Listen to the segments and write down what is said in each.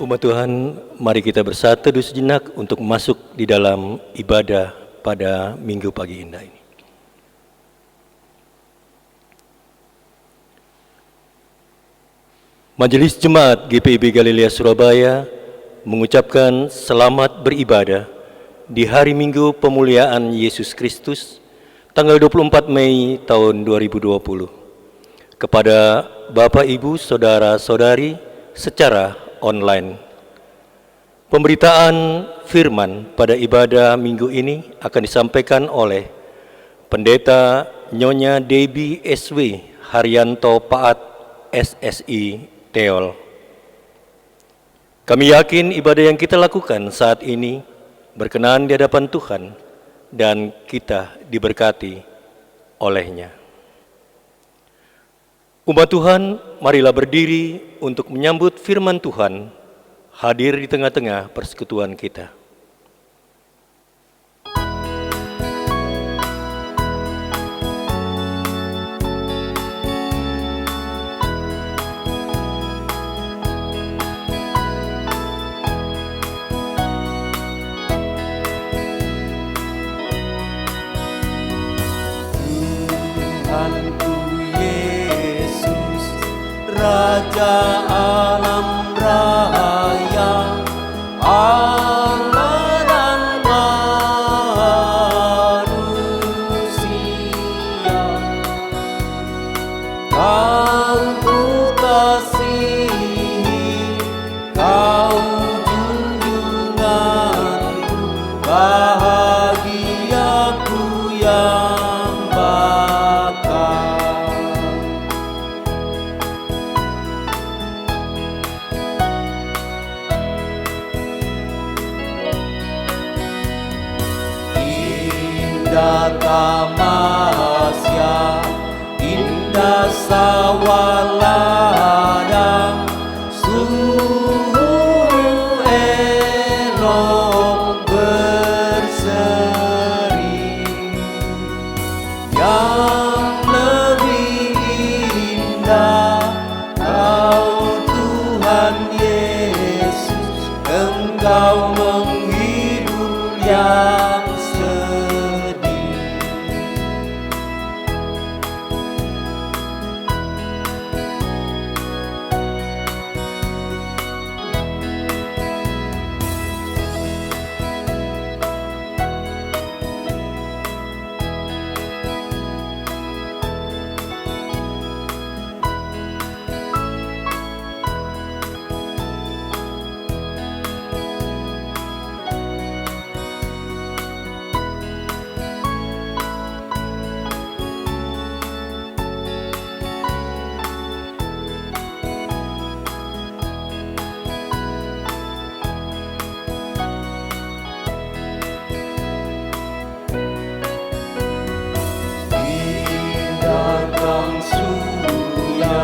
Umat Tuhan, mari kita bersatu teduh sejenak untuk masuk di dalam ibadah pada Minggu pagi indah ini. Majelis Jemaat GPIB Galilea Surabaya mengucapkan selamat beribadah di hari Minggu Pemuliaan Yesus Kristus tanggal 24 Mei tahun 2020 kepada Bapak, Ibu, Saudara-saudari secara online. Pemberitaan firman pada ibadah minggu ini akan disampaikan oleh Pendeta Nyonya Debbie SW Haryanto Paat SSI Teol. Kami yakin ibadah yang kita lakukan saat ini berkenan di hadapan Tuhan dan kita diberkati olehnya. Umat Tuhan, marilah berdiri untuk menyambut firman Tuhan hadir di tengah-tengah persekutuan kita. Tuhanku Yesus, Raja alam raya, Allah dan manusia, Kau ku kasihi, Kau junjunganku, bahagiaku yang bakal. Indah tamasya, indah sawalada, suhu elok berseri. Yang lebih indah, Kau Tuhan Yesus, Engkau menghibur yang sedih. Datang surya,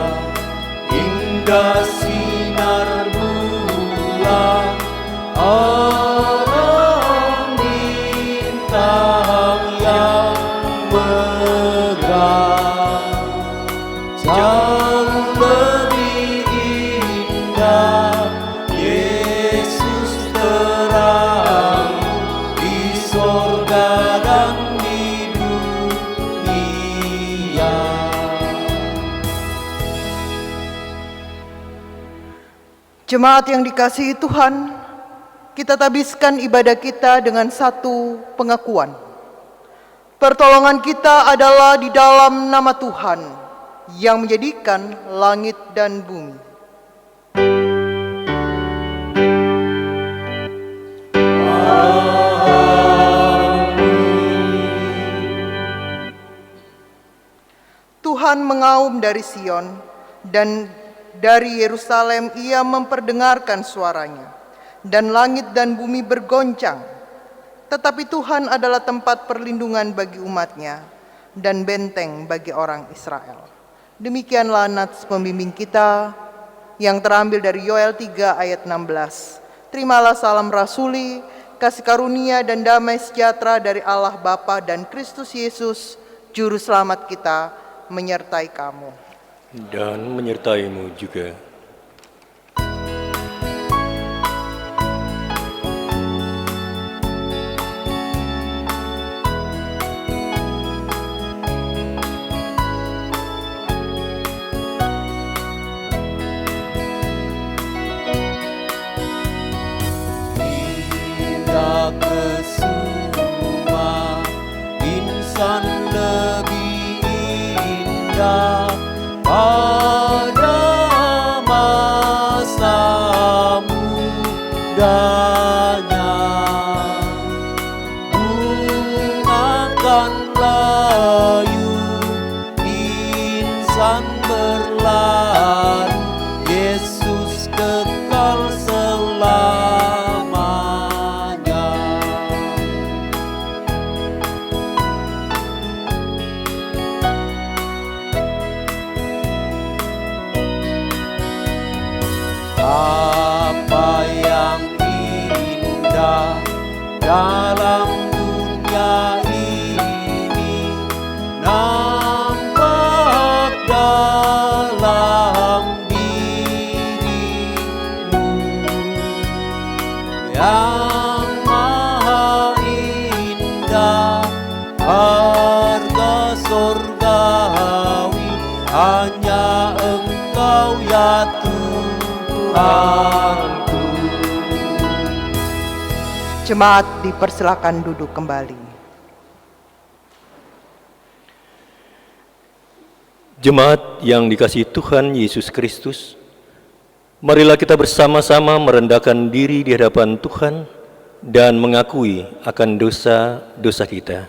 indah sinar bulan, alam bintang yang megah, jauh lebih indah Yesus terang di sorga dan di dunia. Jemaat yang dikasihi Tuhan, kita tabiskan ibadah kita dengan satu pengakuan. Pertolongan kita adalah di dalam nama Tuhan yang menjadikan langit dan bumi. Tuhan mengaum dari Sion dan dari Yerusalem ia memperdengarkan suaranya, dan langit dan bumi bergoncang. Tetapi Tuhan adalah tempat perlindungan bagi umatnya dan benteng bagi orang Israel. Demikianlah nats pembimbing kita yang terambil dari Yoel 3 ayat 16. Terimalah salam rasuli, kasih karunia dan damai sejahtera dari Allah Bapa dan Kristus Yesus, Juru Selamat kita, menyertai kamu. Dan menyertaimu juga. indah pada masa mudanya. Bunga kan layu, insan berlalu, Yesus kekal selamanya. Apa yang indah dalam dunia ini nampak dalam dirimu, yang maha indah, harga surgawi, hanya Engkau ya Tuhanku. Jemaat dipersilakan duduk kembali. Jemaat yang dikasihi Tuhan Yesus Kristus, marilah kita bersama-sama merendahkan diri di hadapan Tuhan dan mengakui akan dosa-dosa kita.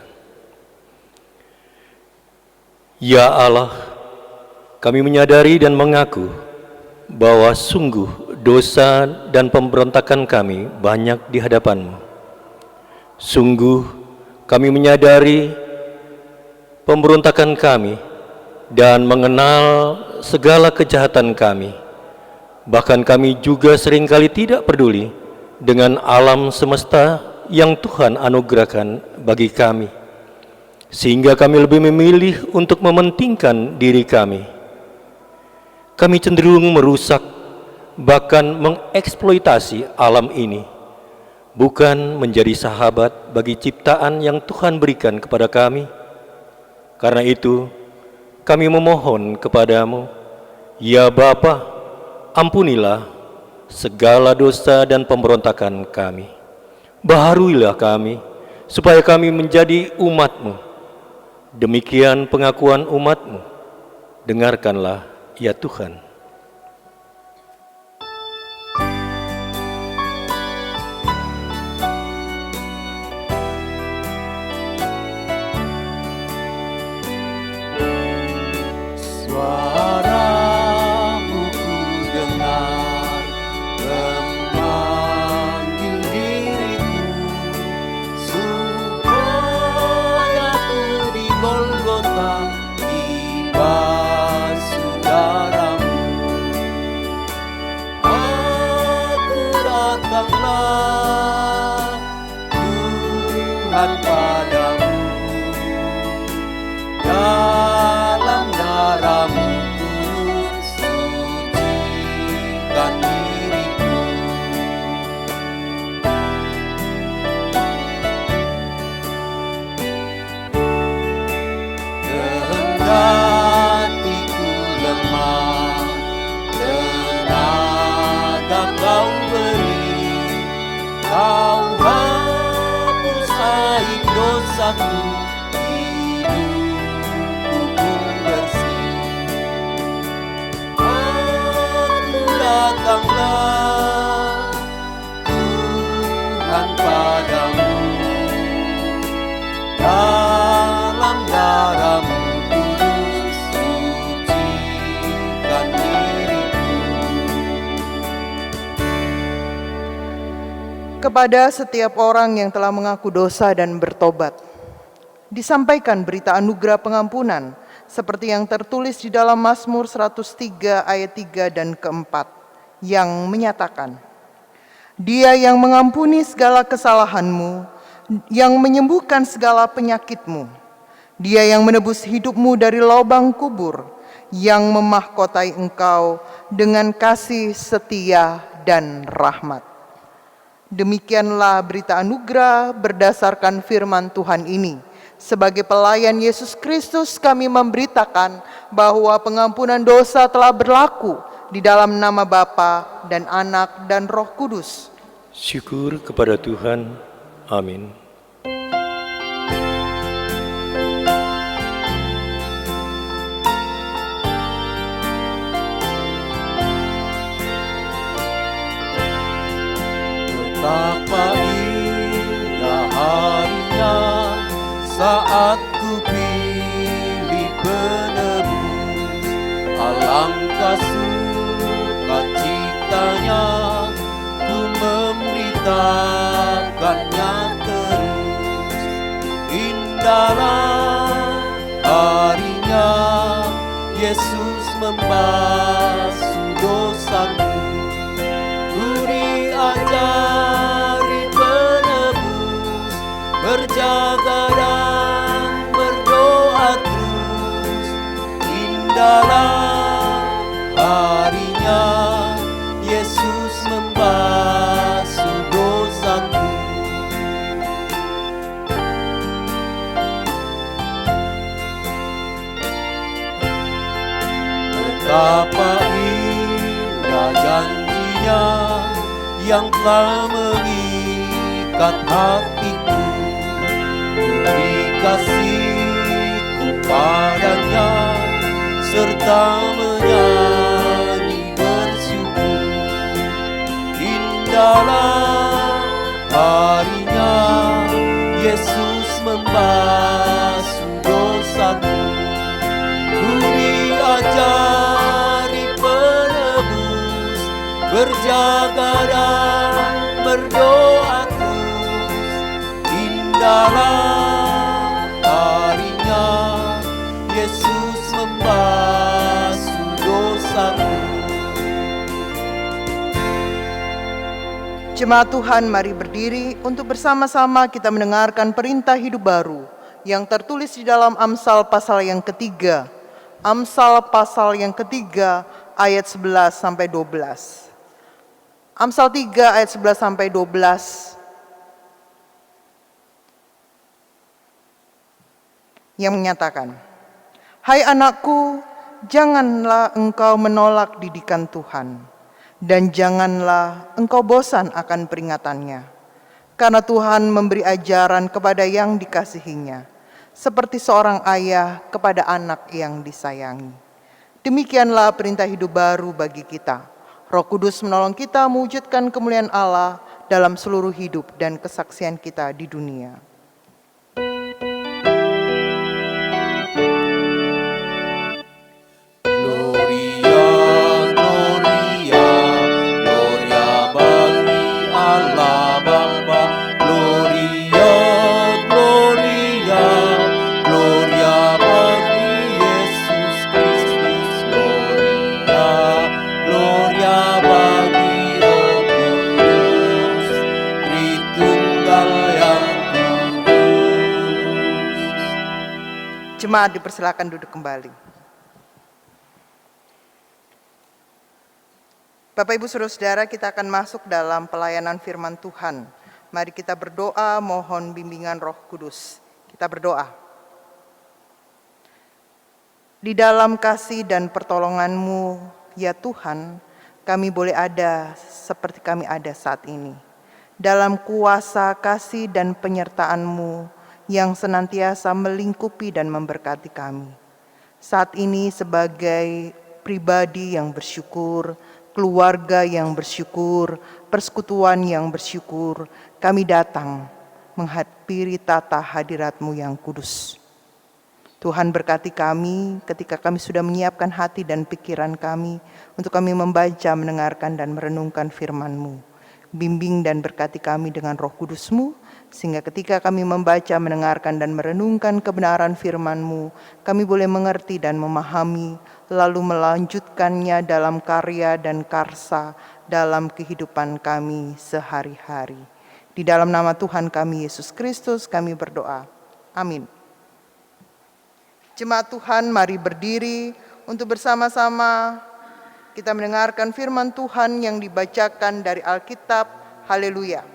Ya Allah, kami menyadari dan mengaku bahwa sungguh dosa dan pemberontakan kami banyak di hadapan-Mu. Sungguh kami menyadari pemberontakan kami dan mengenal segala kejahatan kami. Bahkan kami juga seringkali tidak peduli dengan alam semesta yang Tuhan anugerahkan bagi kami, sehingga kami lebih memilih untuk mementingkan diri kami. Kami cenderung merusak, bahkan mengeksploitasi alam ini, bukan menjadi sahabat bagi ciptaan yang Tuhan berikan kepada kami. Karena itu, kami memohon kepadamu, ya Bapa, ampunilah segala dosa dan pemberontakan kami. Baharuilah kami, supaya kami menjadi umat-Mu. Demikian pengakuan umat-Mu. Dengarkanlah, ya Tuhan. Suaramu ku dengar, memanggil diriku, supaya ku di Golgota dibasuh darah-Mu. Aku datanglah, Tuhan, padamu, dalam darah-Mu kudus, sucikan diriku. Kendati ku lemah, tenaga Kau beri, Kau hapus aib dosaku, hidupku pun bersih. Aku datanglah, Tuhan, padamu, dalam darah-Mu kudus, sucikan diriku. Kepada setiap orang yang telah mengaku dosa dan bertobat, disampaikan berita anugerah pengampunan seperti yang tertulis di dalam Mazmur 103 ayat 3 dan keempat, yang menyatakan, Dia yang mengampuni segala kesalahanmu, yang menyembuhkan segala penyakitmu, Dia yang menebus hidupmu dari lubang kubur, yang memahkotai engkau dengan kasih setia dan rahmat. Demikianlah berita anugerah berdasarkan firman Tuhan ini. Sebagai pelayan Yesus Kristus, kami memberitakan bahwa pengampunan dosa telah berlaku di dalam nama Bapa dan Anak dan Roh Kudus. Syukur kepada Tuhan. Amin. suka citanya, ku memberitakannya terus. Indahlah harinya, Yesus membasuh dosaku. Ku diajari penebus, berjaga dan berdoa terus. Indahlah harinya, Yesus membasuh dosaku. Betapa indah janjinya yang telah mengikat hatiku. Ku beri kasihku padanya, serta menyanyi bersyukur. Indahlah harinya, Yesus membasuh dosaku. Ku diajari penebus, berjaga dan berdoa terus. Indahlah harinya, Yesus membasuh dosaku. Jemaat Tuhan, mari berdiri untuk bersama-sama kita mendengarkan perintah hidup baru yang tertulis di dalam Amsal pasal yang ketiga. Amsal pasal yang ketiga ayat 11 sampai 12. Amsal 3 ayat 11 sampai 12 yang menyatakan, "Hai anakku, janganlah engkau menolak didikan Tuhan, dan janganlah engkau bosan akan peringatannya. Karena Tuhan memberi ajaran kepada yang dikasihinya, seperti seorang ayah kepada anak yang disayangi." Demikianlah perintah hidup baru bagi kita. Roh Kudus menolong kita mewujudkan kemuliaan Allah dalam seluruh hidup dan kesaksian kita di dunia. Gloria, Gloria, Gloria bagi Allah Bapa. Gloria, Gloria, Gloria bagi Yesus Kristus. Gloria, Gloria bagi Roh Kudus, Tritunggal yang kudus. Jemaat dipersilakan duduk kembali. Bapak Ibu Saudara-saudara, kita akan masuk dalam pelayanan firman Tuhan. Mari kita berdoa mohon bimbingan Roh Kudus. Kita berdoa. Di dalam kasih dan pertolongan-Mu, ya Tuhan, kami boleh ada seperti kami ada saat ini. Dalam kuasa kasih dan penyertaan-Mu yang senantiasa melingkupi dan memberkati kami. Saat ini sebagai pribadi yang bersyukur, keluarga yang bersyukur, persekutuan yang bersyukur, kami datang menghampiri tata hadirat-Mu yang kudus. Tuhan berkati kami ketika kami sudah menyiapkan hati dan pikiran kami untuk kami membaca, mendengarkan, dan merenungkan firman-Mu. Bimbing dan berkati kami dengan Roh Kudus-Mu, sehingga ketika kami membaca, mendengarkan, dan merenungkan kebenaran firman-Mu, kami boleh mengerti dan memahami, lalu melanjutkannya dalam karya dan karsa dalam kehidupan kami sehari-hari. Di dalam nama Tuhan kami Yesus Kristus kami berdoa. Amin. Jemaat Tuhan, mari berdiri untuk bersama-sama kita mendengarkan firman Tuhan yang dibacakan dari Alkitab. Haleluya.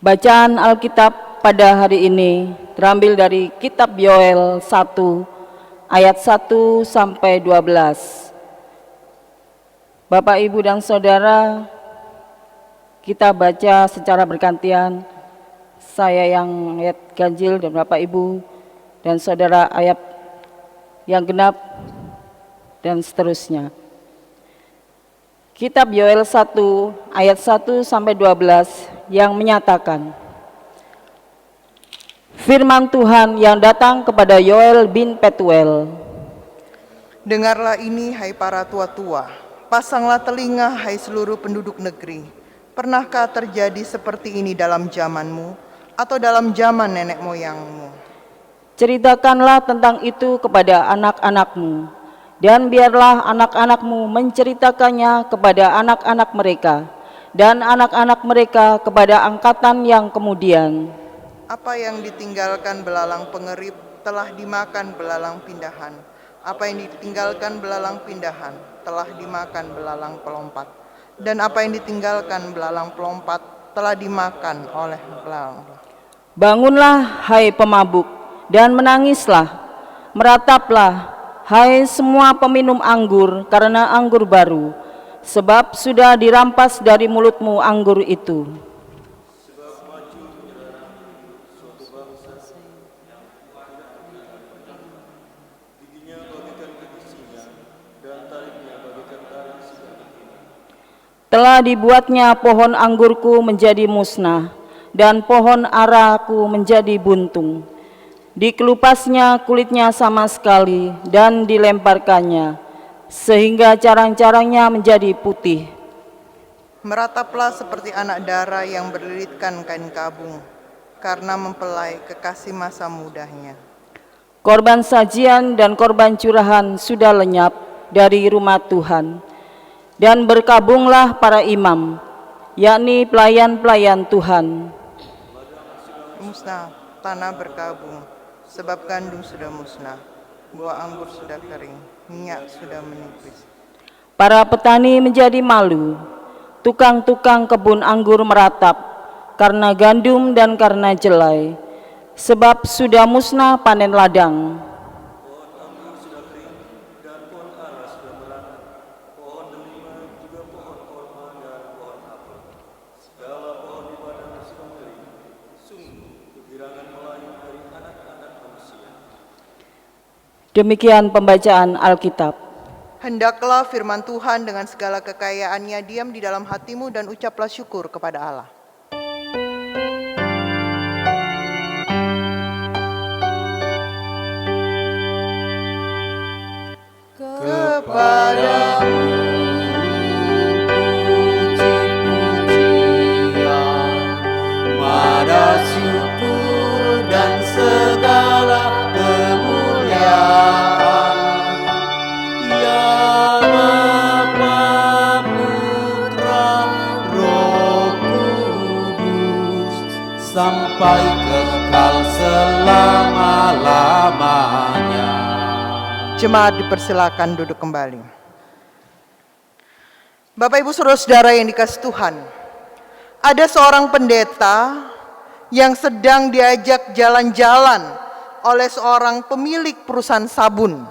Bacaan Alkitab pada hari ini terambil dari kitab Yoel 1 ayat 1 sampai 12. Bapak, Ibu, dan Saudara, kita baca secara bergantian saya yang ayat ganjil dan Bapak Ibu dan saudara ayat yang genap dan seterusnya. Kitab Yoel 1 ayat 1 sampai 12 yang menyatakan, firman Tuhan yang datang kepada Yoel bin Petuel. Dengarlah ini, hai para tua-tua, pasanglah telinga, hai seluruh penduduk negeri. Pernahkah terjadi seperti ini dalam zamanmu atau dalam zaman nenek moyangmu? Ceritakanlah tentang itu kepada anak-anakmu, dan biarlah anak-anakmu menceritakannya kepada anak-anak mereka, dan anak-anak mereka kepada angkatan yang kemudian. Apa yang ditinggalkan belalang pengerip telah dimakan belalang pindahan. Apa yang ditinggalkan belalang pindahan telah dimakan belalang pelompat. Dan apa yang ditinggalkan belalang pelompat telah dimakan oleh belalang. Bangunlah, hai pemabuk, dan menangislah. Merataplah, hai semua peminum anggur, karena anggur baru, sebab sudah dirampas dari mulutmu anggur itu. Telah dibuatnya pohon anggurku menjadi musnah, dan pohon araku menjadi buntung. Dikelupasnya kulitnya sama sekali, dan dilemparkannya, sehingga carang-carangnya menjadi putih. Merataplah seperti anak dara yang berlilitkan kain kabung, karena mempelai kekasih masa mudanya. Korban sajian dan korban curahan sudah lenyap dari rumah Tuhan, dan berkabunglah para imam, yakni pelayan-pelayan Tuhan. Musnah, tanah berkabung, sebab gandum sudah musnah, buah anggur sudah kering, minyak sudah menipis. Para petani menjadi malu, tukang-tukang kebun anggur meratap, karena gandum dan karena jelai, sebab sudah musnah panen ladang. Demikian pembacaan Alkitab. Hendaklah firman Tuhan dengan segala kekayaannya diam di dalam hatimu dan ucaplah syukur kepada Allah. Kepadamu puji-pujian, mada syukur dan segala kemuliaan. Ya Bapa, Putra, Roh Kudus, sampai kekal selama-lamanya. Jemaat dipersilakan duduk kembali. Bapak Ibu Saudara-saudara yang dikasihi Tuhan, ada seorang pendeta yang sedang diajak jalan-jalan oleh seorang pemilik perusahaan sabun.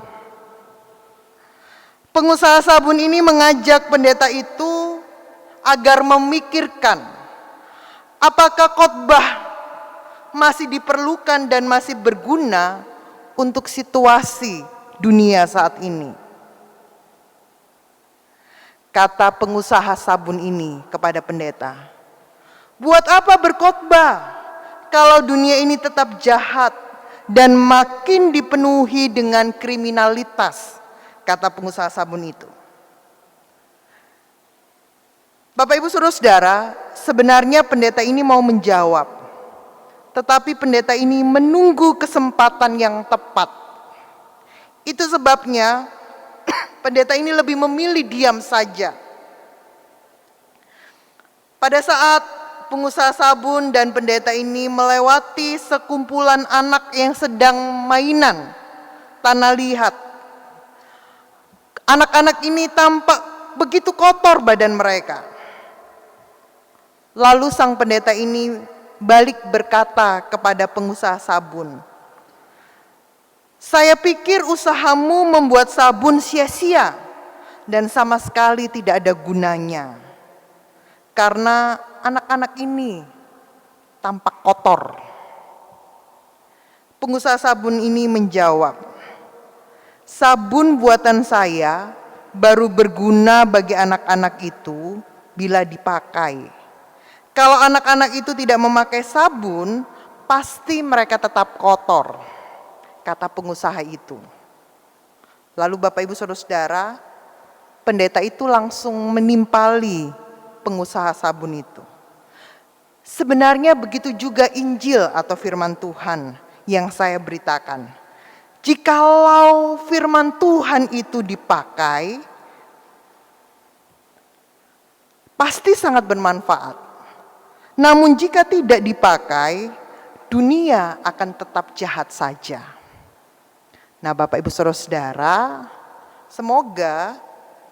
Pengusaha sabun ini mengajak pendeta itu agar memikirkan apakah khotbah masih diperlukan dan masih berguna untuk situasi dunia saat ini. Kata pengusaha sabun ini kepada pendeta, buat apa berkhotbah kalau dunia ini tetap jahat dan makin dipenuhi dengan kriminalitas, kata pengusaha sabun itu. Bapak Ibu Saudara-saudara, sebenarnya pendeta ini mau menjawab, tetapi pendeta ini menunggu kesempatan yang tepat. Itu sebabnya pendeta ini lebih memilih diam saja. Pada saat pengusaha sabun dan pendeta ini melewati sekumpulan anak yang sedang mainan tanah liat. Anak-anak ini tampak begitu kotor badan mereka. Lalu sang pendeta ini balik berkata kepada pengusaha sabun, saya pikir usahamu membuat sabun sia-sia dan sama sekali tidak ada gunanya. Karena anak-anak ini tampak kotor. Pengusaha sabun ini menjawab, sabun buatan saya baru berguna bagi anak-anak itu bila dipakai. Kalau anak-anak itu tidak memakai sabun, pasti mereka tetap kotor, kata pengusaha itu. Lalu Bapak Ibu Saudara-saudara, pendeta itu langsung menimpali pengusaha sabun itu. Sebenarnya begitu juga Injil atau firman Tuhan yang saya beritakan. Jikalau firman Tuhan itu dipakai, pasti sangat bermanfaat. Namun jika tidak dipakai, dunia akan tetap jahat saja. Nah, Bapak Ibu Saudara-saudara, semoga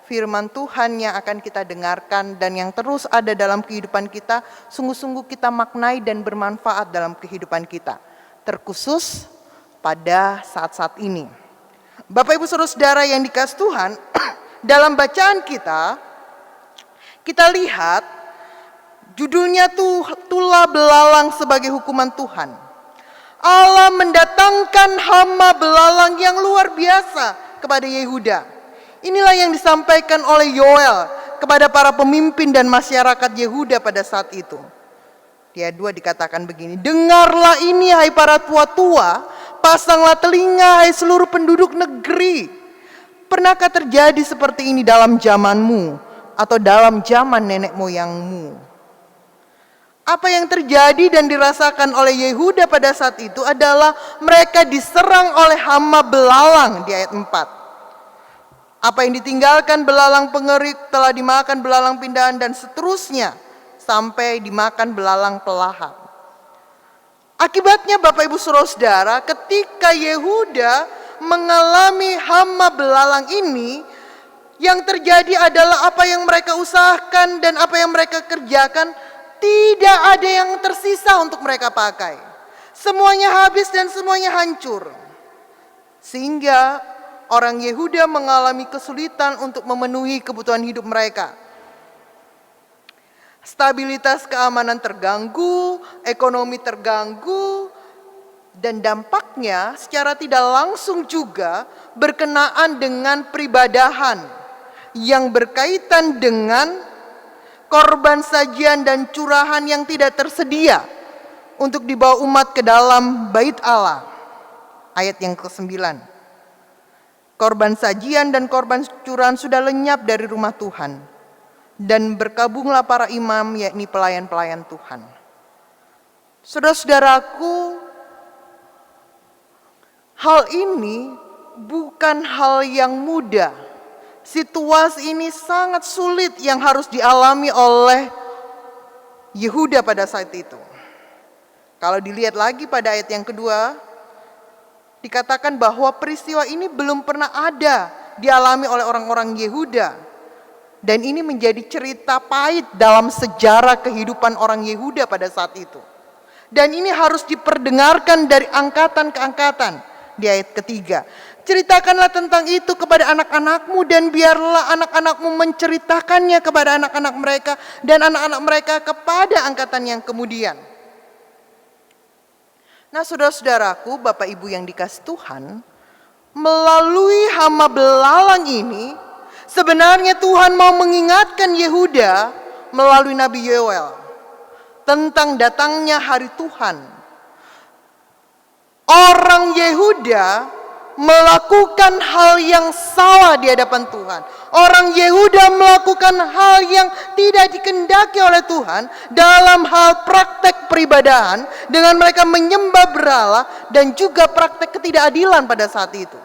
firman Tuhan yang akan kita dengarkan dan yang terus ada dalam kehidupan kita, sungguh-sungguh kita maknai dan bermanfaat dalam kehidupan kita, terkhusus pada saat-saat ini. Bapak Ibu Saudara-saudara yang dikasihi Tuhan, dalam bacaan kita lihat judulnya tulah belalang sebagai hukuman Tuhan. Allah mendatangkan hama belalang yang luar biasa kepada Yehuda. Inilah yang disampaikan oleh Yoel kepada para pemimpin dan masyarakat Yehuda pada saat itu. Di ayat 2 dikatakan begini, dengarlah ini hai para tua-tua, pasanglah telinga hai seluruh penduduk negeri. Pernahkah terjadi seperti ini dalam zamanmu atau dalam zaman nenek moyangmu? Apa yang terjadi dan dirasakan oleh Yehuda pada saat itu adalah mereka diserang oleh hama belalang di ayat 4. Apa yang ditinggalkan belalang pengerik telah dimakan belalang pindahan dan seterusnya sampai dimakan belalang pelahap. Akibatnya Bapak Ibu Saudara-saudara, ketika Yehuda mengalami hama belalang ini, yang terjadi adalah apa yang mereka usahakan dan apa yang mereka kerjakan tidak ada yang tersisa untuk mereka pakai. Semuanya habis dan semuanya hancur. Sehingga orang Yehuda mengalami kesulitan untuk memenuhi kebutuhan hidup mereka. Stabilitas keamanan terganggu, ekonomi terganggu, dan dampaknya secara tidak langsung juga berkenaan dengan peribadahan yang berkaitan dengan korban sajian dan curahan yang tidak tersedia untuk dibawa umat ke dalam bait Allah. Ayat yang ke-9. Korban sajian dan korban curahan sudah lenyap dari rumah Tuhan, dan berkabunglah para imam, yakni pelayan-pelayan Tuhan. Saudara-saudaraku, hal ini bukan hal yang mudah. Situasi ini sangat sulit yang harus dialami oleh Yehuda pada saat itu. Kalau dilihat lagi pada ayat yang kedua, dikatakan bahwa peristiwa ini belum pernah ada dialami oleh orang-orang Yehuda. Dan ini menjadi cerita pahit dalam sejarah kehidupan orang Yehuda pada saat itu. Dan ini harus diperdengarkan dari angkatan ke angkatan. Di ayat ketiga, ceritakanlah tentang itu kepada anak-anakmu dan biarlah anak-anakmu menceritakannya kepada anak-anak mereka dan anak-anak mereka kepada angkatan yang kemudian. Nah, saudara-saudaraku, Bapak Ibu yang dikasihi Tuhan, melalui hama belalang ini, sebenarnya Tuhan mau mengingatkan Yehuda melalui Nabi Yoel tentang datangnya hari Tuhan. Orang Yehuda melakukan hal yang salah di hadapan Tuhan. Orang Yehuda melakukan hal yang tidak dikehendaki oleh Tuhan dalam hal praktek peribadahan dengan mereka menyembah berhala dan juga praktek ketidakadilan pada saat itu.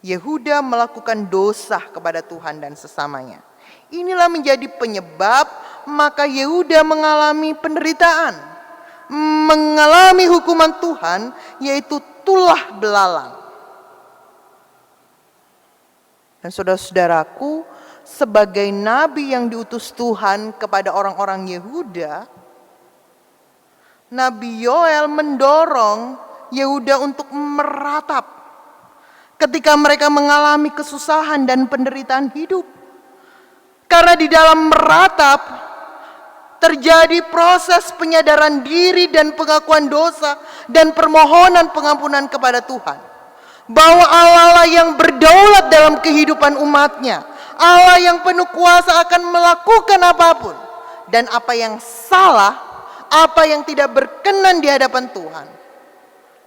Yehuda melakukan dosa kepada Tuhan dan sesamanya. Inilah menjadi penyebab maka Yehuda mengalami penderitaan, mengalami hukuman Tuhan, yaitu tulah belalang. Dan saudara-saudaraku, sebagai nabi yang diutus Tuhan kepada orang-orang Yehuda, Nabi Yoel mendorong Yehuda untuk meratap ketika mereka mengalami kesusahan dan penderitaan hidup. Karena di dalam meratap, terjadi proses penyadaran diri dan pengakuan dosa dan permohonan pengampunan kepada Tuhan. Bahwa Allah yang berdaulat dalam kehidupan umatnya, Allah yang penuh kuasa akan melakukan apapun. Dan apa yang salah, apa yang tidak berkenan di hadapan Tuhan,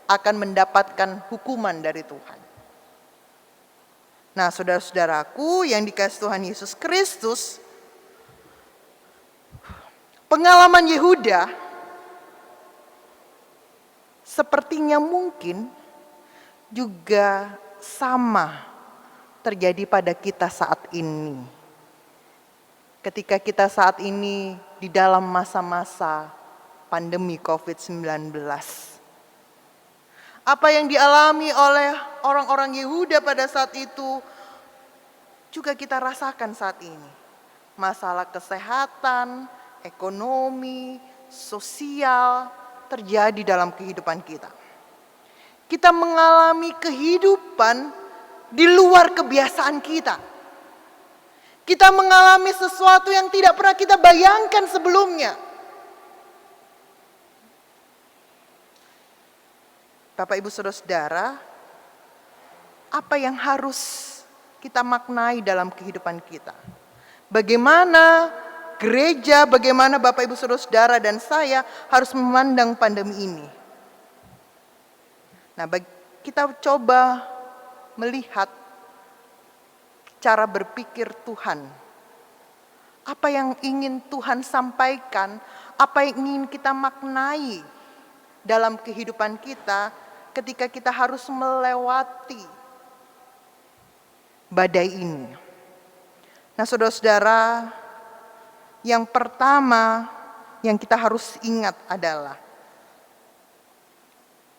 akan mendapatkan hukuman dari Tuhan. Nah, saudara-saudaraku yang dikasihi Tuhan Yesus Kristus, pengalaman Yehuda sepertinya mungkin juga sama terjadi pada kita saat ini. Ketika kita saat ini di dalam masa-masa pandemi COVID-19. Apa yang dialami oleh orang-orang Yehuda pada saat itu juga kita rasakan saat ini. Masalah kesehatan, ekonomi, sosial terjadi dalam kehidupan kita. Kita mengalami kehidupan di luar kebiasaan kita. Kita mengalami sesuatu yang tidak pernah kita bayangkan sebelumnya. Bapak, Ibu, Saudara-saudara, apa yang harus kita maknai dalam kehidupan kita? Bagaimana gereja, bagaimana Bapak, Ibu, Saudara-saudara dan saya harus memandang pandemi ini? Nah, kita coba melihat cara berpikir Tuhan. Apa yang ingin Tuhan sampaikan, apa yang ingin kita maknai dalam kehidupan kita ketika kita harus melewati badai ini. Nah, saudara-saudara, yang pertama yang kita harus ingat adalah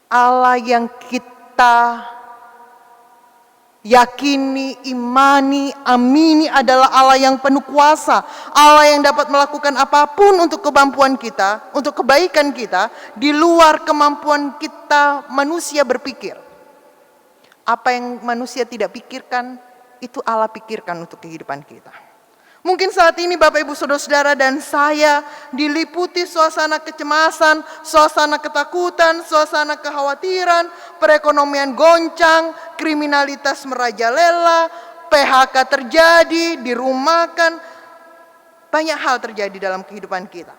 Allah yang kita yakini, imani, amini adalah Allah yang penuh kuasa. Allah yang dapat melakukan apapun untuk kemampuan kita, untuk kebaikan kita, di luar kemampuan kita manusia berpikir. Apa yang manusia tidak pikirkan, itu Allah pikirkan untuk kehidupan kita. Mungkin saat ini Bapak, Ibu, Saudara-saudara dan saya diliputi suasana kecemasan, suasana ketakutan, suasana kekhawatiran, perekonomian goncang, kriminalitas merajalela, PHK terjadi, dirumahkan. Banyak hal terjadi dalam kehidupan kita.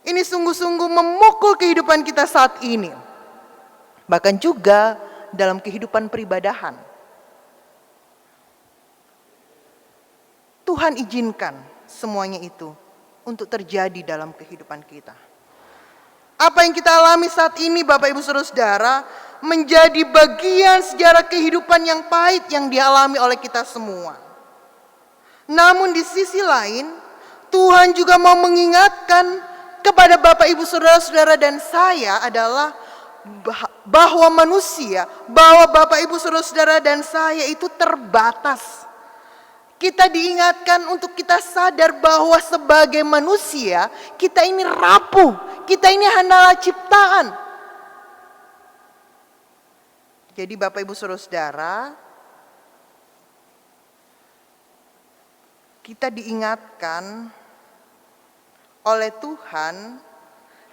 Ini sungguh-sungguh memukul kehidupan kita saat ini. Bahkan juga dalam kehidupan peribadahan. Tuhan izinkan semuanya itu untuk terjadi dalam kehidupan kita. Apa yang kita alami saat ini Bapak, Ibu, Saudara-saudara menjadi bagian sejarah kehidupan yang pahit yang dialami oleh kita semua. Namun di sisi lain, Tuhan juga mau mengingatkan kepada Bapak, Ibu, Saudara-saudara dan saya adalah bahwa manusia, bahwa Bapak, Ibu, Saudara-saudara dan saya itu terbatas. Kita diingatkan untuk kita sadar bahwa sebagai manusia, kita ini rapuh, kita ini hanyalah ciptaan. Jadi Bapak, Ibu, Saudara-saudara, kita diingatkan oleh Tuhan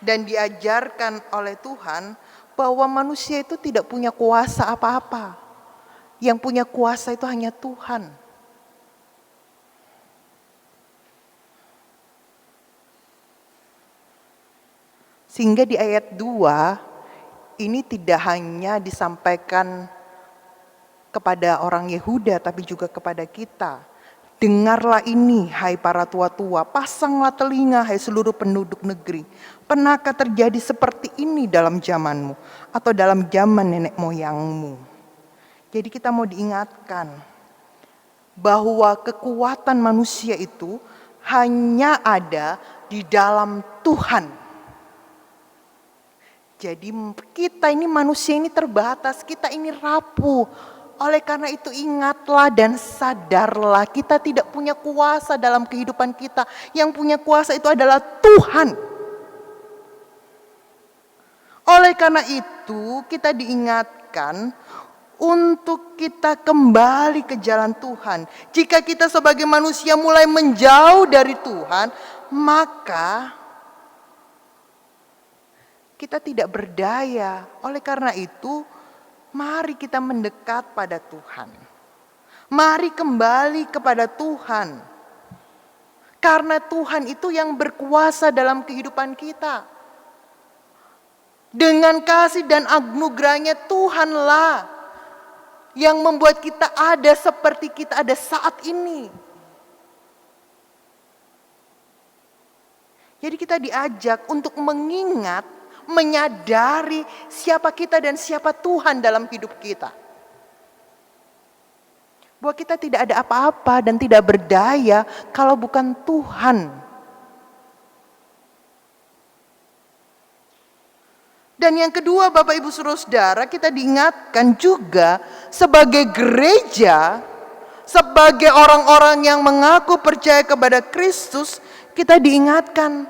dan diajarkan oleh Tuhan bahwa manusia itu tidak punya kuasa apa-apa. Yang punya kuasa itu hanya Tuhan. Sehingga di ayat 2 ini tidak hanya disampaikan kepada orang Yehuda tapi juga kepada kita. Dengarlah ini hai para tua-tua, pasanglah telinga hai seluruh penduduk negeri. Pernahkah terjadi seperti ini dalam zamanmu atau dalam zaman nenek moyangmu? Jadi kita mau diingatkan bahwa kekuatan manusia itu hanya ada di dalam Tuhan. Jadi kita ini manusia ini terbatas, kita ini rapuh. Oleh karena itu ingatlah dan sadarlah, kita tidak punya kuasa dalam kehidupan kita. Yang punya kuasa itu adalah Tuhan. Oleh karena itu kita diingatkan untuk kita kembali ke jalan Tuhan. Jika kita sebagai manusia mulai menjauh dari Tuhan, maka kita tidak berdaya. Oleh karena itu, mari kita mendekat pada Tuhan. Mari kembali kepada Tuhan. Karena Tuhan itu yang berkuasa dalam kehidupan kita. Dengan kasih dan anugerahnya Tuhanlah yang membuat kita ada seperti kita ada saat ini. Jadi kita diajak untuk mengingat, menyadari siapa kita dan siapa Tuhan dalam hidup kita. Bahwa kita tidak ada apa-apa dan tidak berdaya kalau bukan Tuhan. Dan yang kedua, Bapak Ibu Saudara, kita diingatkan juga sebagai gereja, sebagai orang-orang yang mengaku percaya kepada Kristus, kita diingatkan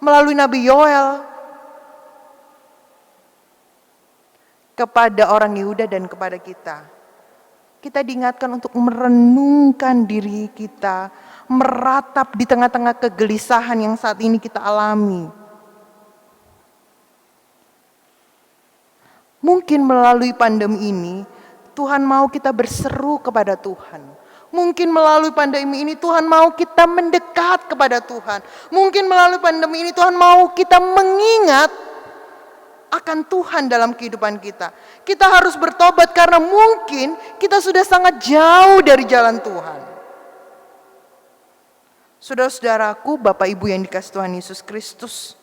melalui Nabi Yoel kepada orang Yehuda dan kepada kita. Kita diingatkan untuk merenungkan diri kita, meratap di tengah-tengah kegelisahan yang saat ini kita alami. Mungkin melalui pandemi ini, Tuhan mau kita berseru kepada Tuhan. Mungkin melalui pandemi ini Tuhan mau kita mendekat kepada Tuhan. Mungkin melalui pandemi ini Tuhan mau kita mengingat akan Tuhan dalam kehidupan kita. Kita harus bertobat karena mungkin kita sudah sangat jauh dari jalan Tuhan. Saudara-saudaraku, Bapak Ibu yang dikasihi Tuhan Yesus Kristus,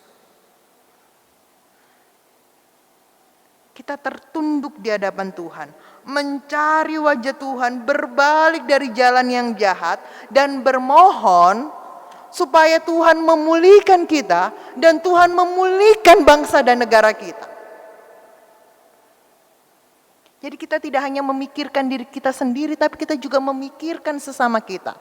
kita tertunduk di hadapan Tuhan, mencari wajah Tuhan, berbalik dari jalan yang jahat dan bermohon supaya Tuhan memulihkan kita dan Tuhan memulihkan bangsa dan negara kita. Jadi kita tidak hanya memikirkan diri kita sendiri, tapi kita juga memikirkan sesama kita.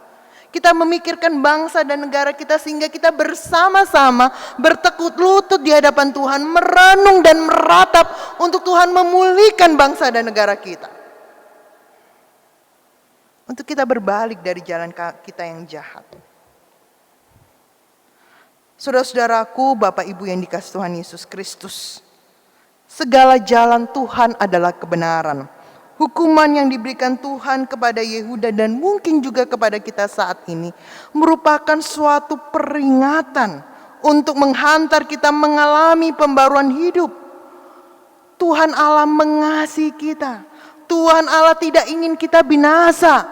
Kita memikirkan bangsa dan negara kita sehingga kita bersama-sama bertekuk lutut di hadapan Tuhan, merenung dan meratap untuk Tuhan memulihkan bangsa dan negara kita. Untuk kita berbalik dari jalan kita yang jahat. Saudara-saudaraku, Bapak Ibu yang dikasihi Tuhan Yesus Kristus, segala jalan Tuhan adalah kebenaran. Hukuman yang diberikan Tuhan kepada Yehuda dan mungkin juga kepada kita saat ini merupakan suatu peringatan untuk menghantar kita mengalami pembaruan hidup. Tuhan Allah mengasihi kita. Tuhan Allah tidak ingin kita binasa.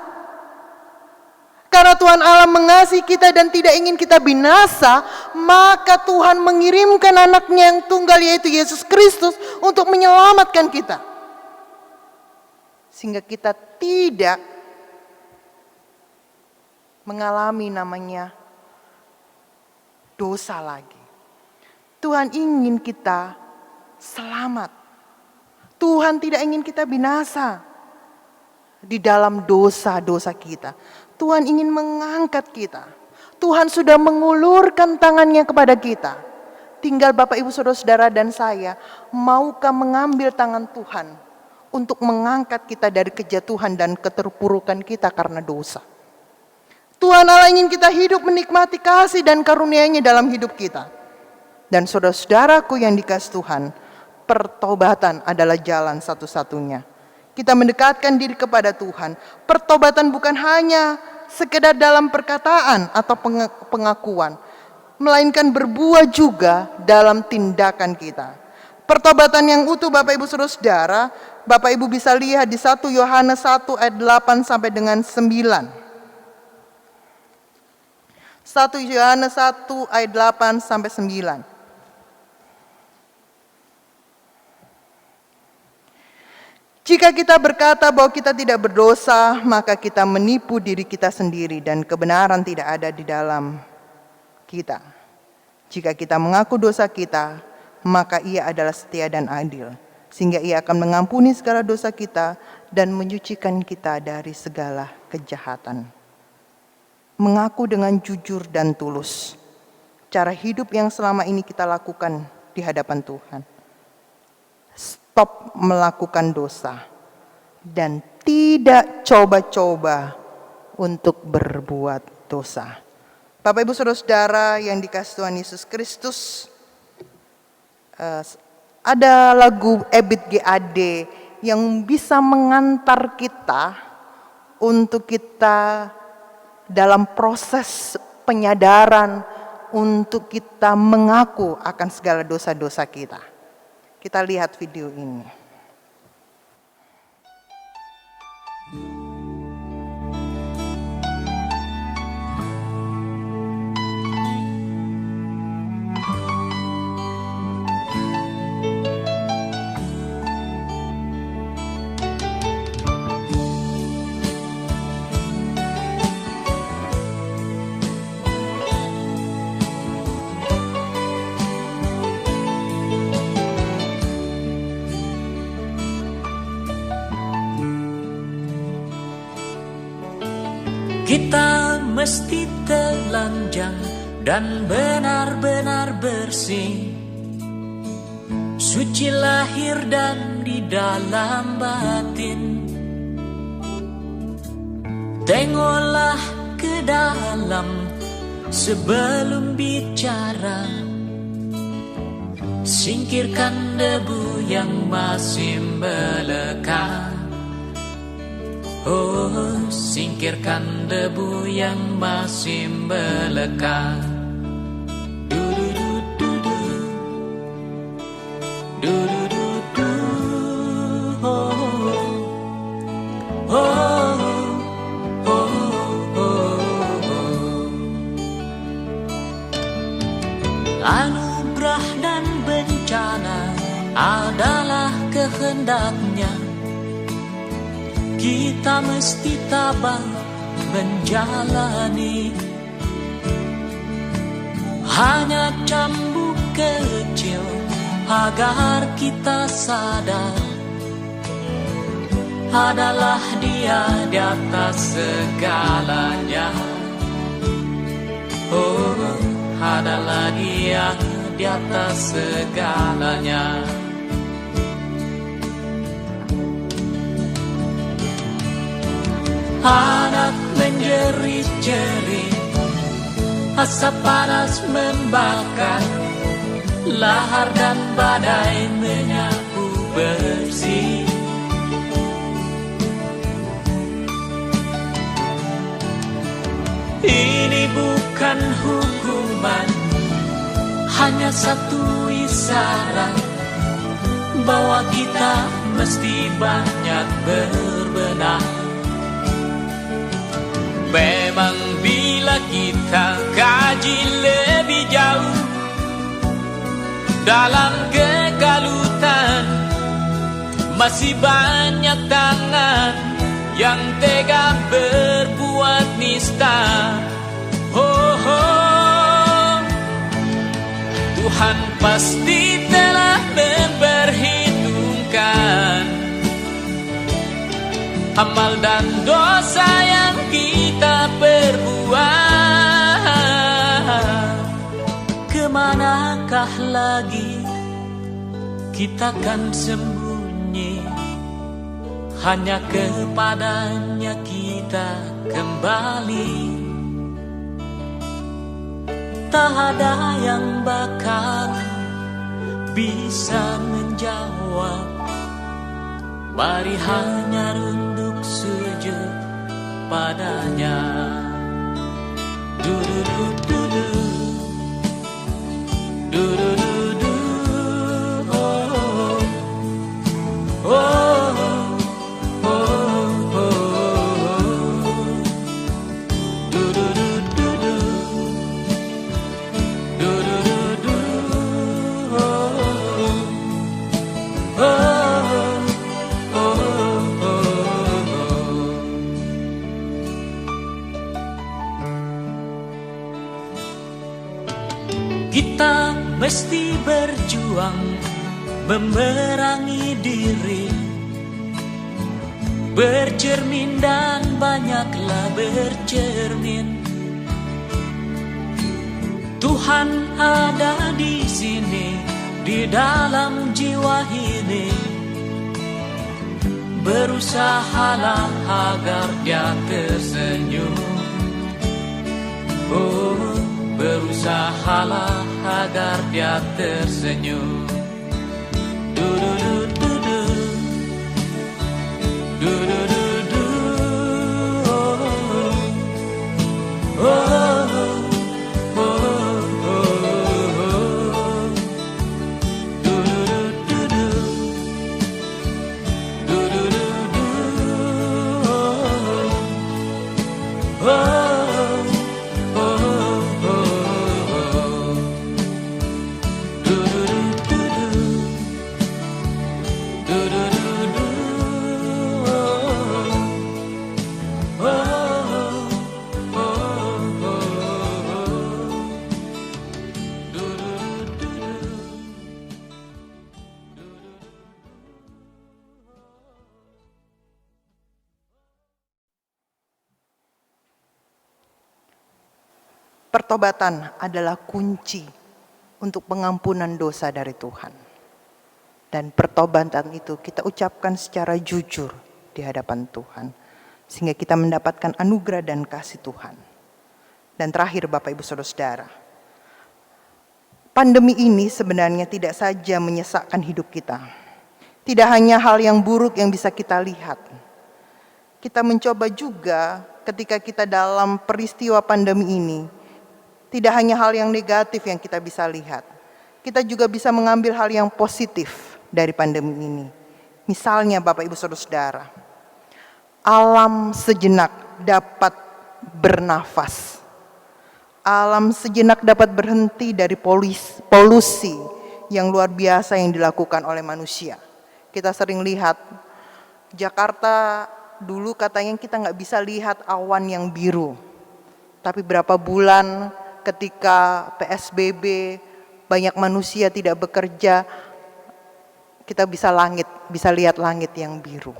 Karena Tuhan Allah mengasihi kita dan tidak ingin kita binasa, maka Tuhan mengirimkan anaknya yang tunggal yaitu Yesus Kristus untuk menyelamatkan kita. Sehingga kita tidak mengalami namanya dosa lagi. Tuhan ingin kita selamat. Tuhan tidak ingin kita binasa di dalam dosa-dosa kita. Tuhan ingin mengangkat kita. Tuhan sudah mengulurkan tangannya kepada kita. Tinggal Bapak Ibu Saudara-saudara dan saya, maukah mengambil tangan Tuhan untuk mengangkat kita dari kejatuhan dan keterpurukan kita karena dosa. Tuhan Allah ingin kita hidup menikmati kasih dan karunia-Nya dalam hidup kita. Dan saudara-saudaraku yang dikasihi Tuhan, pertobatan adalah jalan satu-satunya. Kita mendekatkan diri kepada Tuhan. Pertobatan bukan hanya sekedar dalam perkataan atau pengakuan, melainkan berbuah juga dalam tindakan kita. Pertobatan yang utuh Bapak Ibu Saudara, Bapak Ibu bisa lihat di 1 Yohanes 1 ayat 8 sampai dengan 9. 1 Yohanes 1 ayat 8 sampai 9. Jika kita berkata bahwa kita tidak berdosa, maka kita menipu diri kita sendiri dan kebenaran tidak ada di dalam kita. Jika kita mengaku dosa kita, maka Ia adalah setia dan adil, sehingga Ia akan mengampuni segala dosa kita dan menyucikan kita dari segala kejahatan. Mengaku dengan jujur dan tulus, cara hidup yang selama ini kita lakukan di hadapan Tuhan. Stop melakukan dosa dan tidak coba-coba untuk berbuat dosa. Bapak Ibu Saudara-saudara yang dikasihi Tuhan Yesus Kristus, ada lagu Ebit GAD yang bisa mengantar kita untuk kita dalam proses penyadaran, untuk kita mengaku akan segala dosa-dosa kita. Kita lihat video ini. Kita mesti telanjang dan benar-benar bersih, suci lahir dan di dalam batin. Tengoklah ke dalam sebelum bicara, singkirkan debu yang masih melekat. Oh, singkirkan debu yang masih melekat. Du-du-du-du-du, du-du-du-du, oh, oh, oh, oh, oh. Anugerah dan bencana adalah kehendaknya. Kita mesti tabah menjalani. Hanya cambuk kecil agar kita sadar, adalah Dia di atas segalanya. Oh, adalah Dia di atas segalanya. Anak menjerit-jerit, asap panas membakar, lahar dan badai menyapu bersih. Ini bukan hukuman, hanya satu isyarat bahwa kita mesti banyak berbenah. Memang bila kita kaji lebih jauh dalam kekalutan, masih banyak tangan yang tega berbuat nista. Oh, oh. Tuhan pasti telah memperhitungkan amal dan dosa yang kita perbuat. Kemanakah lagi kita kan sembunyi? Hanya kepadanya kita kembali. Tak ada yang bakal bisa menjawab. Mari hanya runduk sujud padanya. Du-du-du-du-du, du-du-du-du, oh, oh, oh, oh, oh. Du-du-du-du-du, du-du-du-du, oh, oh. Kita mesti berjuang memerangi diri, bercermin dan banyaklah bercermin. Tuhan ada di sini, di dalam jiwa ini. Berusahalah agar Dia tersenyum. Oh, berusahalah agar dia tersenyum. Du-du-du-du-du. Du-du-du-du. Oh, oh, oh, oh. Du-du-du-du-du. Du-du-du-du. Oh, oh, oh, oh. Du-du-du-du-du. Du-du-du-du. Oh, oh, oh, oh. Du-du-du-du-du. Pertobatan adalah kunci untuk pengampunan dosa dari Tuhan. Dan pertobatan itu kita ucapkan secara jujur di hadapan Tuhan. Sehingga kita mendapatkan anugerah dan kasih Tuhan. Dan terakhir Bapak Ibu Saudara-saudara, pandemi ini sebenarnya tidak saja menyesakkan hidup kita. Tidak hanya hal yang buruk yang bisa kita lihat. Kita mencoba juga ketika kita dalam peristiwa pandemi ini, tidak hanya hal yang negatif yang kita bisa lihat. Kita juga bisa mengambil hal yang positif dari pandemi ini. Misalnya Bapak Ibu Saudara-saudara, alam sejenak dapat bernafas. Alam sejenak dapat berhenti dari polusi yang luar biasa yang dilakukan oleh manusia. Kita sering lihat Jakarta dulu katanya kita nggak bisa lihat awan yang biru. Tapi berapa bulan ketika PSBB banyak manusia tidak bekerja, kita bisa lihat langit yang biru.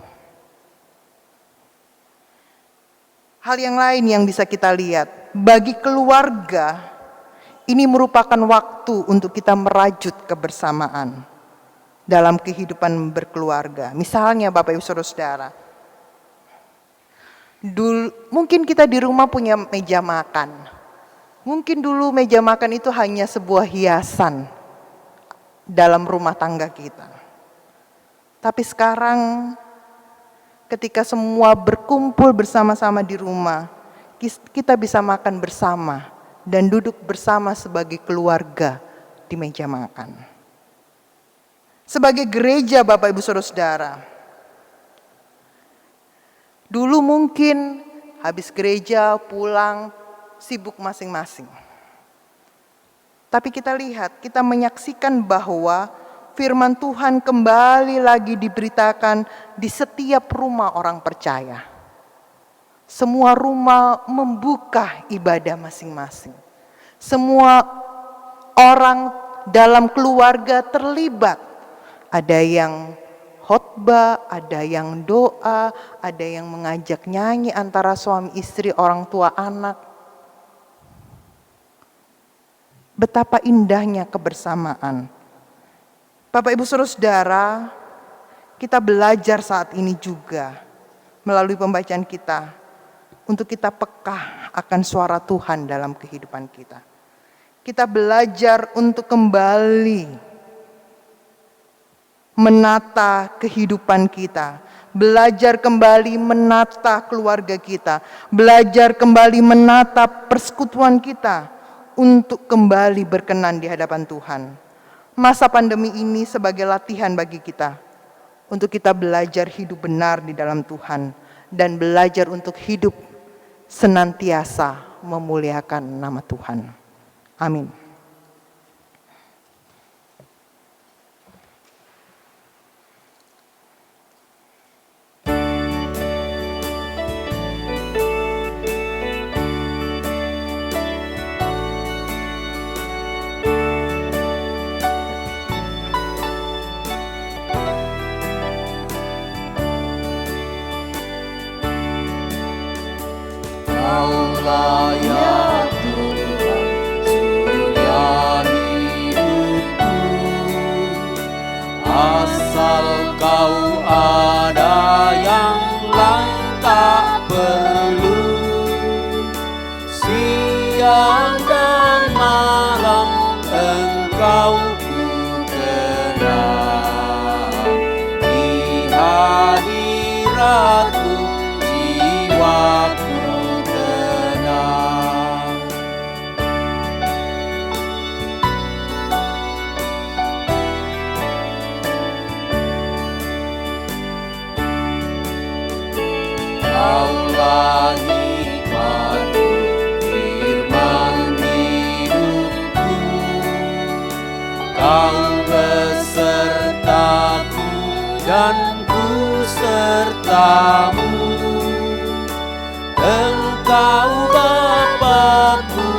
Hal yang lain yang bisa kita lihat, bagi keluarga ini merupakan waktu untuk kita merajut kebersamaan dalam kehidupan berkeluarga. Misalnya Bapak Ibu Saudara-saudara, mungkin kita di rumah punya meja makan. Mungkin dulu meja makan itu hanya sebuah hiasan dalam rumah tangga kita. Tapi sekarang ketika semua berkumpul bersama-sama di rumah, kita bisa makan bersama dan duduk bersama sebagai keluarga di meja makan. Sebagai gereja Bapak Ibu Saudara-saudara, dulu mungkin habis gereja pulang sibuk masing-masing. Tapi kita lihat, kita menyaksikan bahwa firman Tuhan kembali lagi diberitakan di setiap rumah orang percaya. Semua rumah membuka ibadah masing-masing. Semua orang dalam keluarga terlibat. Ada yang khotbah, ada yang doa, ada yang mengajak nyanyi antara suami istri, orang tua anak. Betapa indahnya kebersamaan. Bapak Ibu Saudara, kita belajar saat ini juga melalui pembacaan kita untuk kita peka akan suara Tuhan dalam kehidupan kita. Kita belajar untuk kembali menata kehidupan kita, belajar kembali menata keluarga kita, belajar kembali menata persekutuan kita untuk kembali berkenan di hadapan Tuhan. Masa pandemi ini sebagai latihan bagi kita untuk kita belajar hidup benar di dalam Tuhan dan belajar untuk hidup senantiasa memuliakan nama Tuhan. Amin. Kaulah ya Tuhan, surya hidupku. Asal kau ada, yang lain tak perlu. Siapa di hadirat-Mu jiwaku tenang. Kaulah hikmat-Mu, firman hidupku. Kau besertaku dan ku sertamu. Engkau Bapa-Ku,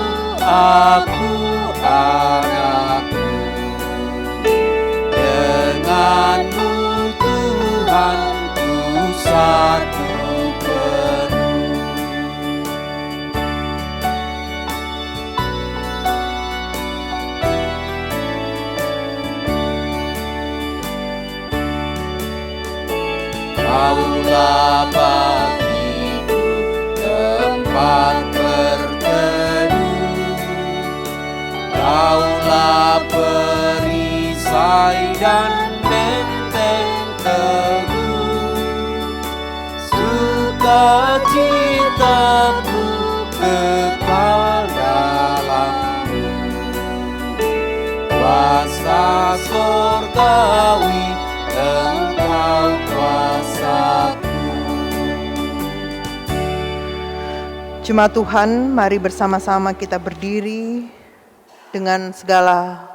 aku anak-Mu. Dengan-Mu Tuhan ku satu penuh. Kaulah bagiku tempat berteduh. Kaulah perisai dan benteng teguh. Sukacitaku kekal dalam-Mu. Kuasa sorgawi Engkau kuasaku. Jemaat Tuhan, mari bersama-sama kita berdiri dengan segala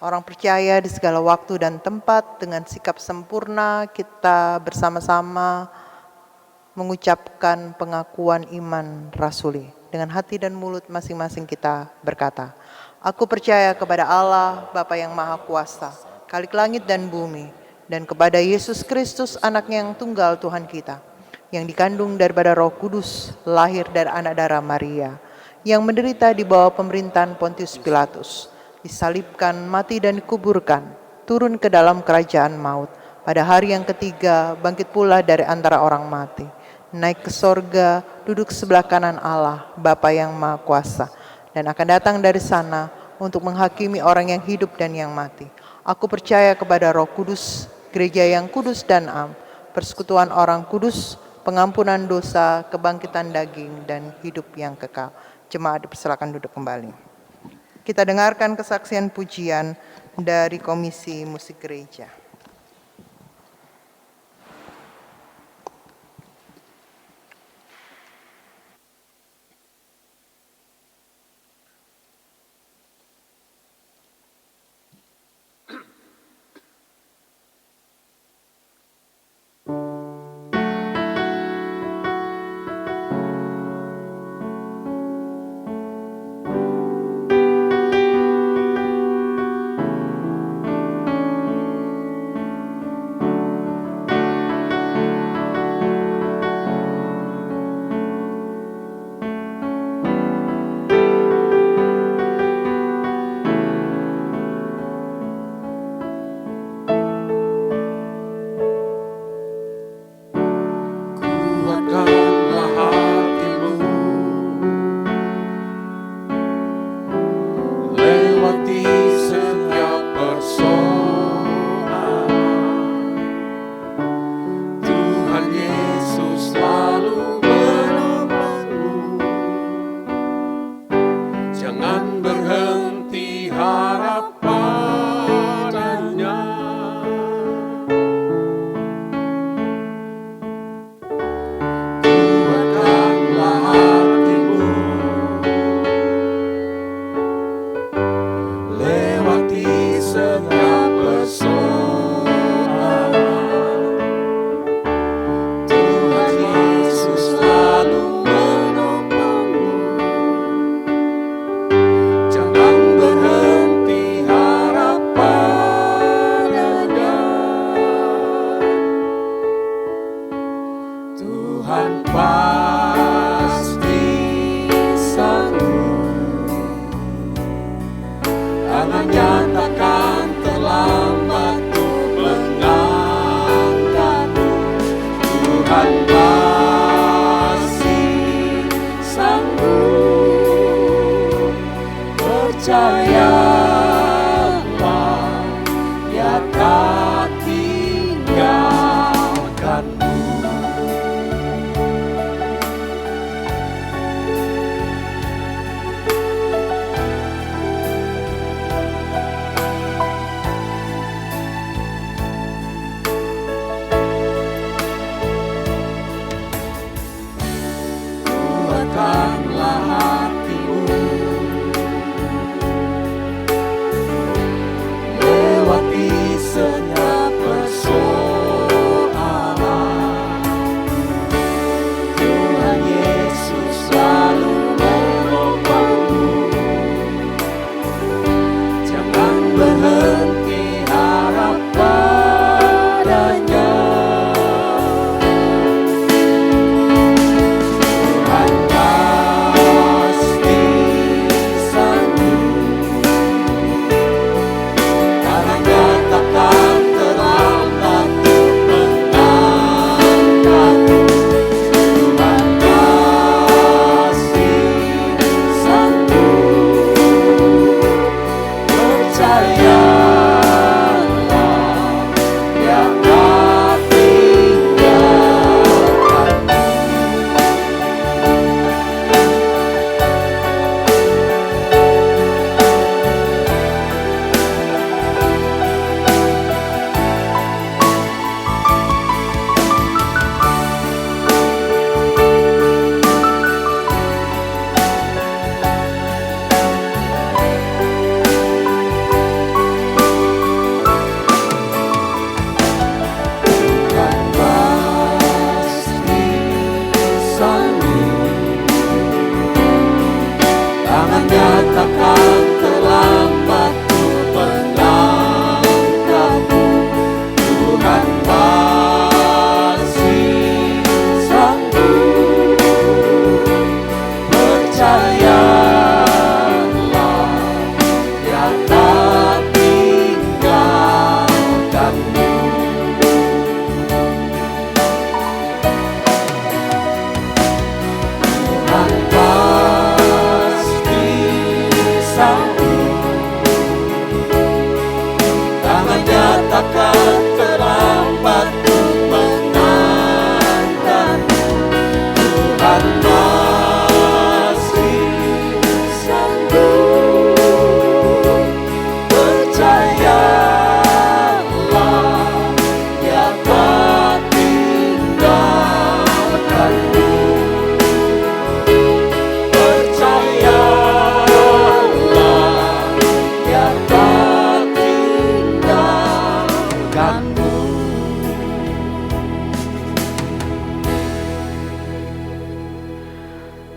orang percaya di segala waktu dan tempat. Dengan sikap sempurna kita bersama-sama mengucapkan pengakuan iman rasuli. Dengan hati dan mulut masing-masing kita berkata, aku percaya kepada Allah, Bapa yang Maha Kuasa, Khalik langit dan bumi, dan kepada Yesus Kristus, anaknya yang tunggal Tuhan kita, yang dikandung daripada Roh Kudus, lahir dari anak darah Maria, yang menderita di bawah pemerintahan Pontius Pilatus, disalibkan, mati dan dikuburkan, turun ke dalam kerajaan maut, pada hari yang ketiga bangkit pula dari antara orang mati, naik ke sorga, duduk sebelah kanan Allah, Bapa yang Maha Kuasa, dan akan datang dari sana untuk menghakimi orang yang hidup dan yang mati. Aku percaya kepada Roh Kudus, gereja yang kudus dan am, persekutuan orang kudus, pengampunan dosa, kebangkitan daging, dan hidup yang kekal. Jemaat dipersilakan duduk kembali. Kita dengarkan kesaksian pujian dari Komisi Musik Gereja.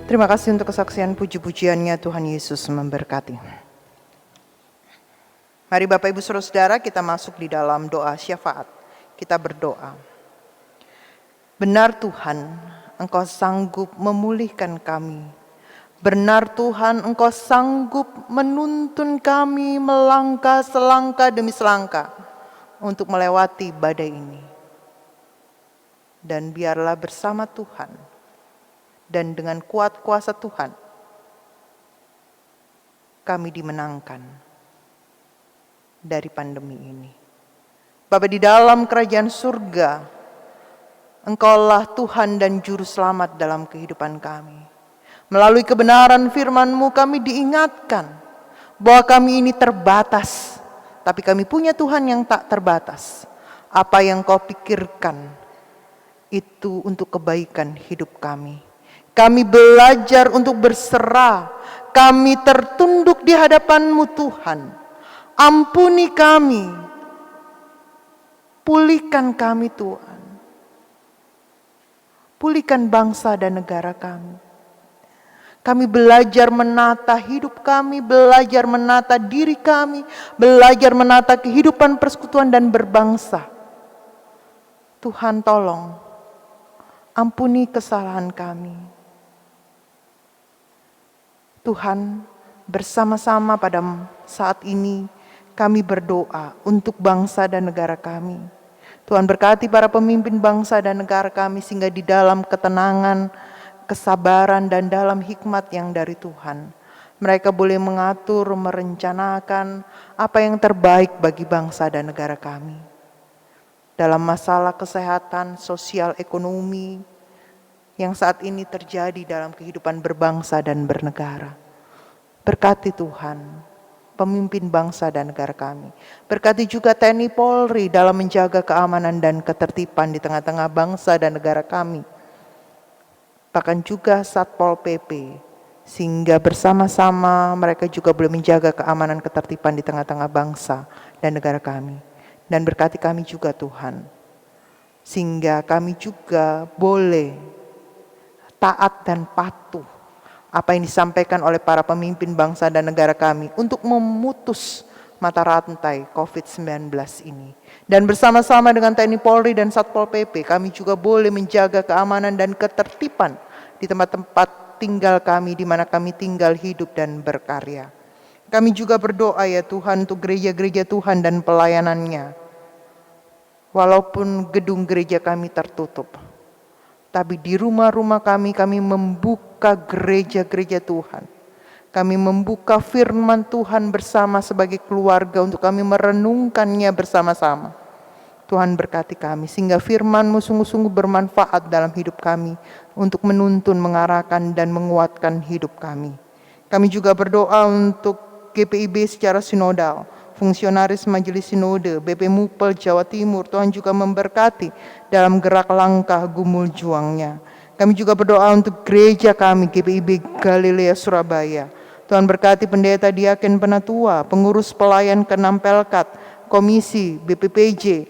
Terima kasih untuk kesaksian puji-pujiannya. Tuhan Yesus memberkati. Mari Bapak Ibu Saudara-saudara, kita masuk di dalam doa syafaat. Kita berdoa. Benar Tuhan, Engkau sanggup memulihkan kami. Benar Tuhan, Engkau sanggup menuntun kami melangkah selangkah demi selangkah untuk melewati badai ini. Dan biarlah bersama Tuhan dan dengan kuat kuasa Tuhan kami dimenangkan dari pandemi ini. Bapa di dalam kerajaan surga, Engkaulah Tuhan dan Juru Selamat dalam kehidupan kami. Melalui kebenaran firman-Mu kami diingatkan bahwa kami ini terbatas, tapi kami punya Tuhan yang tak terbatas. Apa yang Kau pikirkan itu untuk kebaikan hidup kami. Kami belajar untuk berserah. Kami tertunduk di hadapan-Mu Tuhan. Ampuni kami. Pulihkan kami Tuhan. Pulihkan bangsa dan negara kami. Kami belajar menata hidup kami, belajar menata diri kami, belajar menata kehidupan persekutuan dan berbangsa. Tuhan tolong, ampuni kesalahan kami. Tuhan, bersama-sama pada saat ini kami berdoa untuk bangsa dan negara kami. Tuhan berkati para pemimpin bangsa dan negara kami sehingga di dalam ketenangan, kesabaran dan dalam hikmat yang dari Tuhan, mereka boleh mengatur, merencanakan apa yang terbaik bagi bangsa dan negara kami. Dalam masalah kesehatan, sosial, ekonomi yang saat ini terjadi dalam kehidupan berbangsa dan bernegara. Berkati Tuhan, pemimpin bangsa dan negara kami. Berkati juga TNI Polri dalam menjaga keamanan dan ketertiban di tengah-tengah bangsa dan negara kami. Bahkan juga Satpol PP, sehingga bersama-sama mereka juga boleh menjaga keamanan ketertiban di tengah-tengah bangsa dan negara kami. Dan berkati kami juga Tuhan, sehingga kami juga boleh taat dan patuh apa yang disampaikan oleh para pemimpin bangsa dan negara kami untuk memutus mata rantai COVID-19 ini. Dan bersama-sama dengan TNI Polri dan Satpol PP, kami juga boleh menjaga keamanan dan ketertiban di tempat-tempat tinggal kami, di mana kami tinggal, hidup, dan berkarya. Kami juga berdoa ya Tuhan untuk gereja-gereja Tuhan dan pelayanannya. Walaupun gedung gereja kami tertutup, tapi di rumah-rumah kami membuka gereja-gereja Tuhan. Kami membuka firman Tuhan bersama sebagai keluarga untuk kami merenungkannya bersama-sama. Tuhan berkati kami sehingga firman-Mu sungguh-sungguh bermanfaat dalam hidup kami untuk menuntun, mengarahkan, dan menguatkan hidup kami. Kami juga berdoa untuk GPIB secara sinodal, fungsionaris Majelis Sinode, BP Mupel Jawa Timur. Tuhan juga memberkati dalam gerak langkah gumul juangnya. Kami juga berdoa untuk gereja kami, GPIB Galilea Surabaya. Tuhan berkati pendeta, diaken, penatua, pengurus pelayan ke-6 Pelkat, komisi, BPPJ,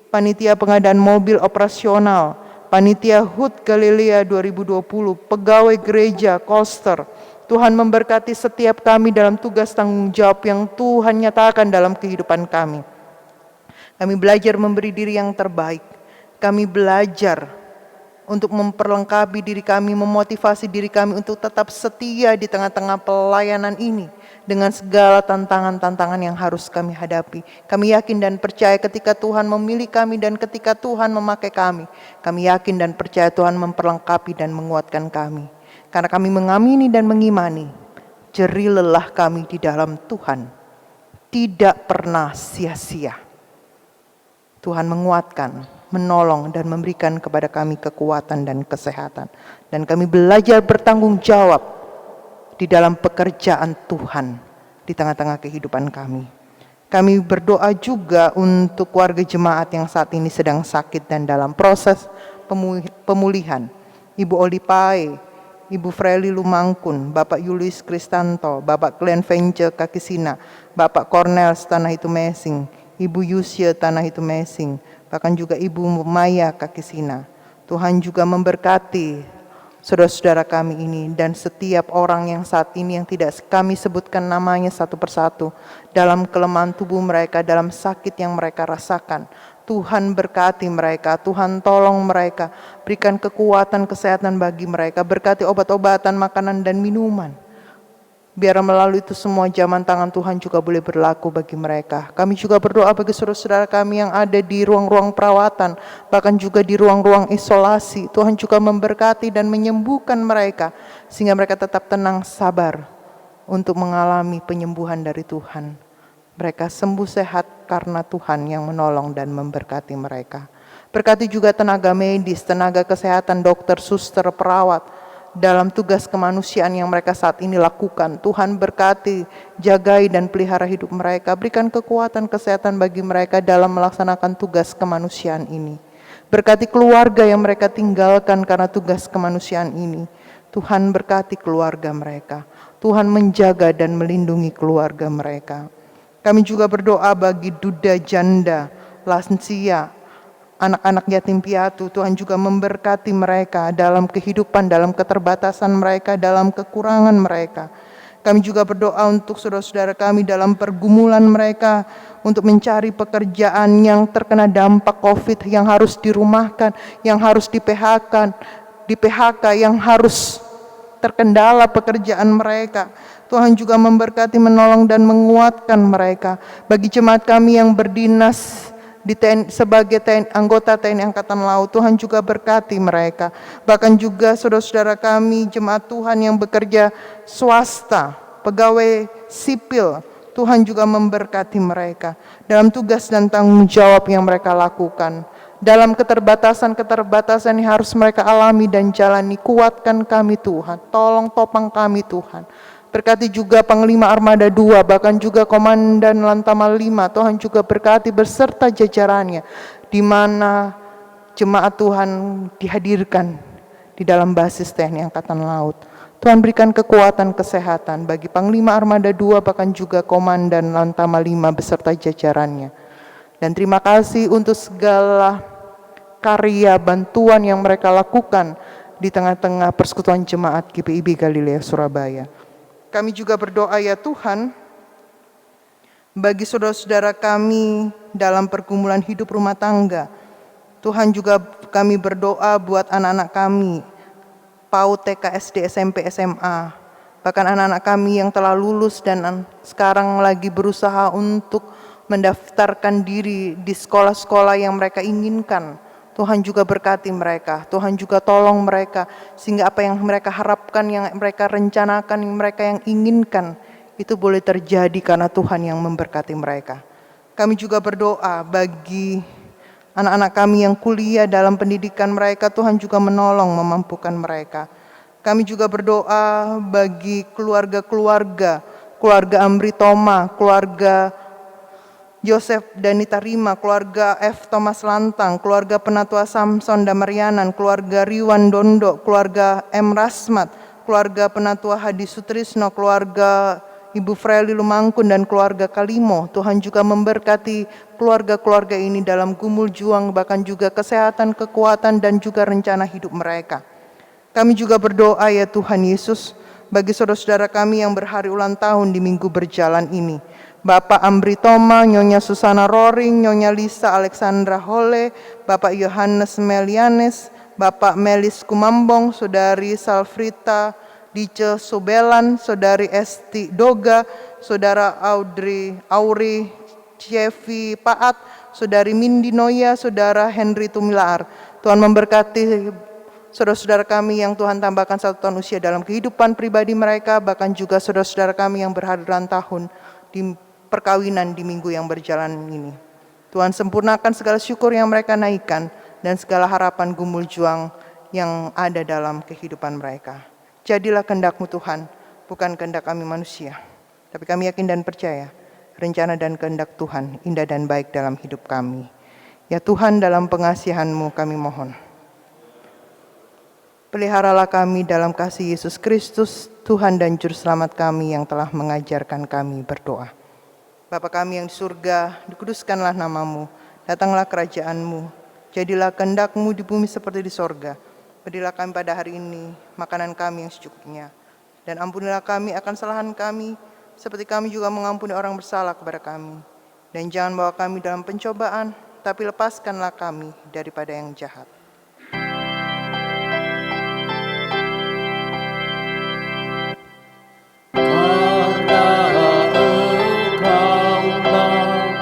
panitia pengadaan mobil operasional, panitia HUT Galilea 2020, pegawai gereja, koster. Tuhan memberkati setiap kami dalam tugas tanggung jawab yang Tuhan nyatakan dalam kehidupan kami. Kami belajar memberi diri yang terbaik. Kami belajar untuk memperlengkapi diri kami, memotivasi diri kami untuk tetap setia di tengah-tengah pelayanan ini dengan segala tantangan-tantangan yang harus kami hadapi. Kami yakin dan percaya ketika Tuhan memilih kami dan ketika Tuhan memakai kami, kami yakin dan percaya Tuhan memperlengkapi dan menguatkan kami. Karena kami mengamini dan mengimani, jerih lelah kami di dalam Tuhan tidak pernah sia-sia. Tuhan menguatkan, menolong, dan memberikan kepada kami kekuatan dan kesehatan. Dan kami belajar bertanggung jawab di dalam pekerjaan Tuhan di tengah-tengah kehidupan kami. Kami berdoa juga untuk warga jemaat yang saat ini sedang sakit dan dalam proses pemulihan. Ibu Olipae, Ibu Freli Lumangkun, Bapak Julius Kristanto, Bapak Glenn Vence Kakisina, Bapak Cornel Tanah Itu Mesing, Ibu Yusya Tanah Itu Mesing, bahkan juga Ibu Maya Kakisina. Tuhan juga memberkati saudara-saudara kami ini dan setiap orang yang saat ini yang tidak kami sebutkan namanya satu persatu, dalam kelemahan tubuh mereka, dalam sakit yang mereka rasakan. Tuhan berkati mereka, Tuhan tolong mereka, berikan kekuatan kesehatan bagi mereka, berkati obat-obatan, makanan dan minuman. Biar melalui itu semua jaman tangan Tuhan juga boleh berlaku bagi mereka. Kami juga berdoa bagi saudara-saudara kami yang ada di ruang-ruang perawatan, bahkan juga di ruang-ruang isolasi. Tuhan juga memberkati dan menyembuhkan mereka, sehingga mereka tetap tenang, sabar untuk mengalami penyembuhan dari Tuhan. Mereka sembuh sehat karena Tuhan yang menolong dan memberkati mereka. Berkati juga tenaga medis, tenaga kesehatan, dokter, suster, perawat, dalam tugas kemanusiaan yang mereka saat ini lakukan. Tuhan berkati, jagai dan pelihara hidup mereka. Berikan kekuatan kesehatan bagi mereka dalam melaksanakan tugas kemanusiaan ini. Berkati keluarga yang mereka tinggalkan karena tugas kemanusiaan ini. Tuhan berkati keluarga mereka. Tuhan menjaga dan melindungi keluarga mereka. Kami juga berdoa bagi duda janda, lansia, anak-anak yatim piatu. Tuhan juga memberkati mereka dalam kehidupan, dalam keterbatasan mereka, dalam kekurangan mereka. Kami juga berdoa untuk saudara-saudara kami dalam pergumulan mereka untuk mencari pekerjaan yang terkena dampak COVID, yang harus dirumahkan, yang harus di PHK, yang harus terkendala pekerjaan mereka. Tuhan juga memberkati, menolong dan menguatkan mereka. Bagi jemaat kami yang berdinas sebagai anggota TNI Angkatan Laut, Tuhan juga berkati mereka. Bahkan juga saudara-saudara kami, jemaat Tuhan yang bekerja swasta, pegawai sipil, Tuhan juga memberkati mereka dalam tugas dan tanggung jawab yang mereka lakukan. Dalam keterbatasan yang harus mereka alami dan jalani, kuatkan kami Tuhan, tolong topang kami Tuhan. Berkati juga Panglima Armada 2, bahkan juga Komandan Lantamal 5. Tuhan juga berkati beserta jajarannya, di mana jemaat Tuhan dihadirkan di dalam basis TNI Angkatan Laut. Tuhan berikan kekuatan kesehatan bagi Panglima Armada 2, bahkan juga Komandan Lantamal 5 beserta jajarannya. Dan terima kasih untuk segala karya bantuan yang mereka lakukan di tengah-tengah persekutuan jemaat GPIB Galilea Surabaya. Kami juga berdoa ya Tuhan, bagi saudara-saudara kami dalam pergumulan hidup rumah tangga. Tuhan juga kami berdoa buat anak-anak kami, PAUD, TK, SD, SMP, SMA. Bahkan anak-anak kami yang telah lulus dan sekarang lagi berusaha untuk mendaftarkan diri di sekolah-sekolah yang mereka inginkan. Tuhan juga berkati mereka, Tuhan juga tolong mereka, sehingga apa yang mereka harapkan, yang mereka rencanakan, yang mereka yang inginkan, itu boleh terjadi karena Tuhan yang memberkati mereka. Kami juga berdoa bagi anak-anak kami yang kuliah dalam pendidikan mereka, Tuhan juga menolong, memampukan mereka. Kami juga berdoa bagi keluarga Amri Toma, keluarga Yosef Danita Rima, keluarga F. Thomas Lantang, keluarga Penatua Samson Damarianan, keluarga Riwan Dondo, keluarga M. Rasmat, keluarga Penatua Hadi Sutrisno, keluarga Ibu Freli Lumangkun, dan keluarga Kalimo. Tuhan juga memberkati keluarga-keluarga ini dalam gumul juang, bahkan juga kesehatan, kekuatan, dan juga rencana hidup mereka. Kami juga berdoa ya Tuhan Yesus, bagi saudara-saudara kami yang berhari ulang tahun di minggu berjalan ini. Bapak Amri Toma, Nyonya Susana Roring, Nyonya Lisa Alexandra Hole, Bapak Yohanes Melianes, Bapak Melis Kumambong, Saudari Salfrita Dice Sobelan, Saudari Esti Doga, Saudara Auri Cevi Paat, Saudari Mindi Noya, Saudara Henry Tumilar. Tuhan memberkati saudara-saudara kami yang Tuhan tambahkan 1 tahun usia dalam kehidupan pribadi mereka, bahkan juga saudara-saudara kami yang berhari ulang tahun di perkawinan di minggu yang berjalan ini. Tuhan sempurnakan segala syukur yang mereka naikkan dan segala harapan gumul juang yang ada dalam kehidupan mereka. Jadilah kehendak-Mu Tuhan, bukan kehendak kami manusia. Tapi kami yakin dan percaya, rencana dan kehendak Tuhan indah dan baik dalam hidup kami. Ya Tuhan, dalam pengasihan-Mu kami mohon. Peliharalah kami dalam kasih Yesus Kristus, Tuhan dan Juru Selamat kami yang telah mengajarkan kami berdoa. Bapa kami yang di surga, dikuduskanlah nama-Mu, datanglah kerajaan-Mu, jadilah kehendak-Mu di bumi seperti di sorga. Berilah kami pada hari ini makanan kami yang secukupnya. Dan ampunilah kami akan kesalahan kami, seperti kami juga mengampuni orang bersalah kepada kami. Dan jangan bawa kami dalam pencobaan, tapi lepaskanlah kami daripada yang jahat. Karena Engkaulah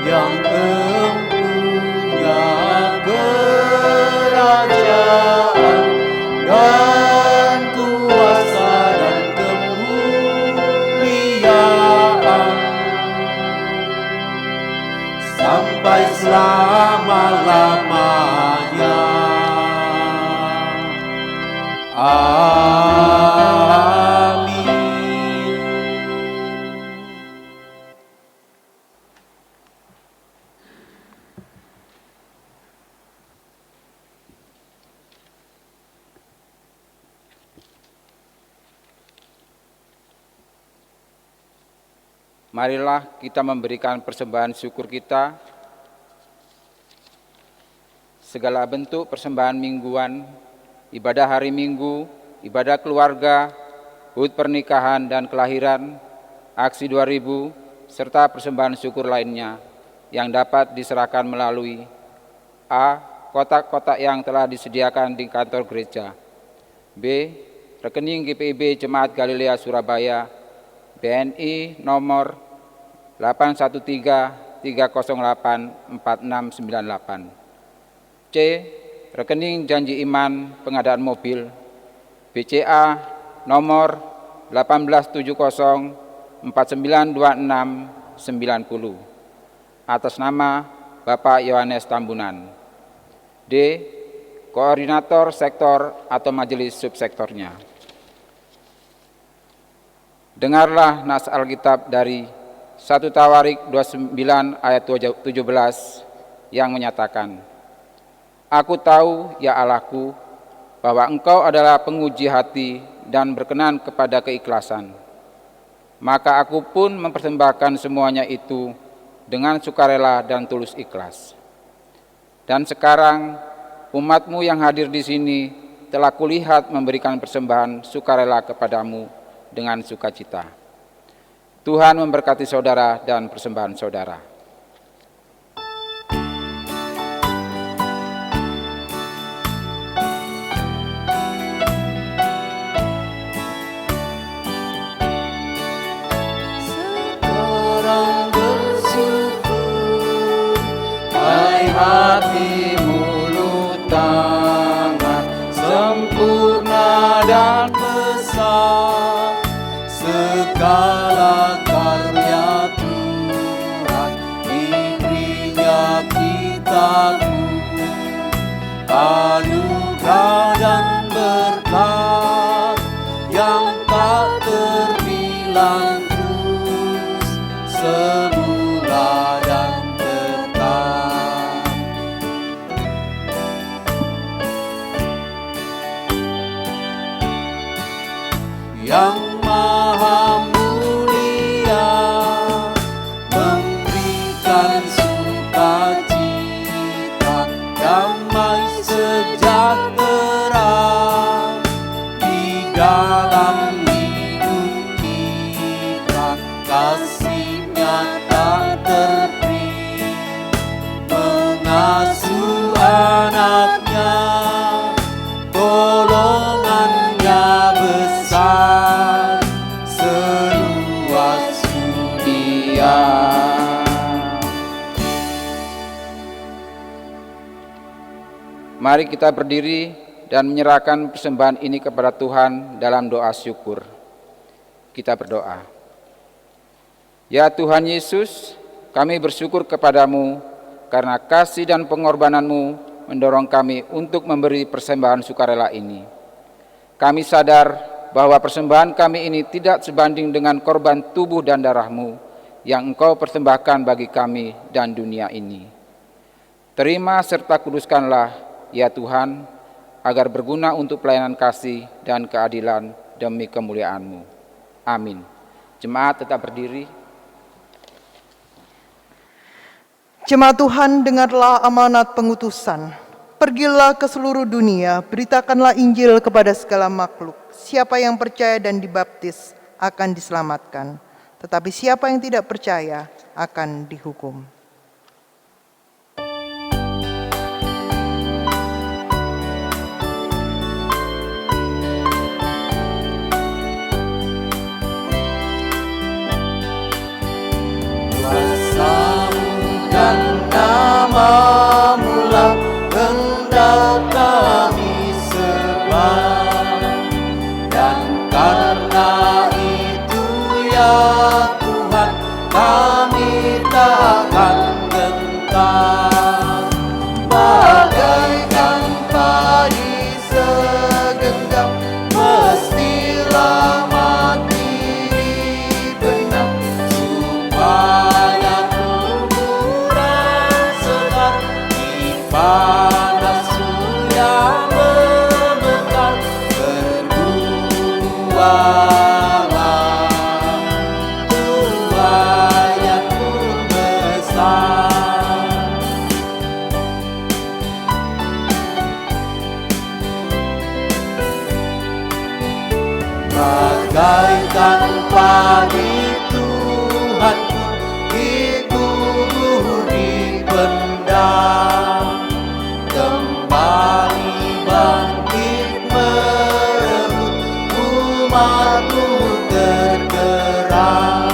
yang empunya kerajaan dan kuasa dan kemuliaan sampai selama-lamanya. Amin. Marilah kita memberikan persembahan syukur kita. Segala bentuk persembahan mingguan, ibadah hari Minggu, ibadah keluarga, hut pernikahan dan kelahiran, aksi 2000, serta persembahan syukur lainnya yang dapat diserahkan melalui A. Kotak-kotak yang telah disediakan di kantor gereja. B. Rekening GPIB Jemaat Galilea Surabaya, BNI nomor 813-308-4698. C. Rekening janji iman pengadaan mobil, BCA nomor 1870-4926-90 atas nama Bapak Yohanes Tambunan. D. Koordinator sektor atau majelis subsektornya. Dengarlah nas Alkitab dari 1 Tawarik 29 ayat 17 yang menyatakan, Aku tahu, ya Allahku, bahwa Engkau adalah penguji hati dan berkenan kepada keikhlasan. Maka aku pun mempersembahkan semuanya itu dengan sukarela dan tulus ikhlas. Dan sekarang umat-Mu yang hadir di sini telah kulihat memberikan persembahan sukarela kepadamu dengan sukacita. Tuhan memberkati saudara dan persembahan saudara. Sekarang bersyukur, hai hati, mulut, tangan, sempurna dan besar segala karya Tuhan, diberinya kitaku, anugerah dan berkat yang tak terbilang terus, semula dan tetap. Yang Maha Mulia memberikan sukacita, damai sejahtera di dalam hidup kita. Kasih-Nya tak terperi, mengasuh anak-Nya, golongan-Nya besar seluas dunia. Mari kita berdiri dan menyerahkan persembahan ini kepada Tuhan dalam doa syukur. Kita berdoa. Ya Tuhan Yesus, kami bersyukur kepadamu karena kasih dan pengorbanan-Mu mendorong kami untuk memberi persembahan sukarela ini. Kami sadar bahwa persembahan kami ini tidak sebanding dengan korban tubuh dan darah-Mu yang Engkau persembahkan bagi kami dan dunia ini. Terima serta kuduskanlah, ya Tuhan, agar berguna untuk pelayanan kasih dan keadilan demi kemuliaan-Mu. Amin. Jemaat tetap berdiri. Jemaat Tuhan, dengarlah amanat pengutusan. Pergilah ke seluruh dunia, beritakanlah Injil kepada segala makhluk. Siapa yang percaya dan dibaptis akan diselamatkan, tetapi siapa yang tidak percaya akan dihukum. Kuasa-Mu dan Nama-Mu-lah hendak kami sembah, dan karena itu ya Tuhan kami takkan gentar. Bagaikan padi segenggam mestilah mati dibenam, supaya kuburan segar di panas surya membekal. Berbuahlah tuai yang besar, bagaikan padi Tuhanku dikubur dipendam, kembali bangkit merebut umat-Mu tergerak.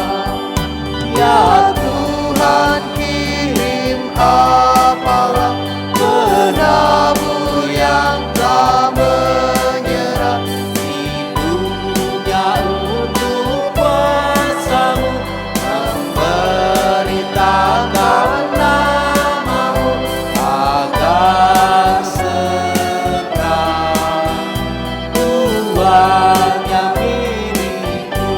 Ya Tuhan, kirim apalah penabur yang telah menyerah hidupnya untuk kuasa-Mu, memberitakan nama-Mu agar segera Tuhannya milikku.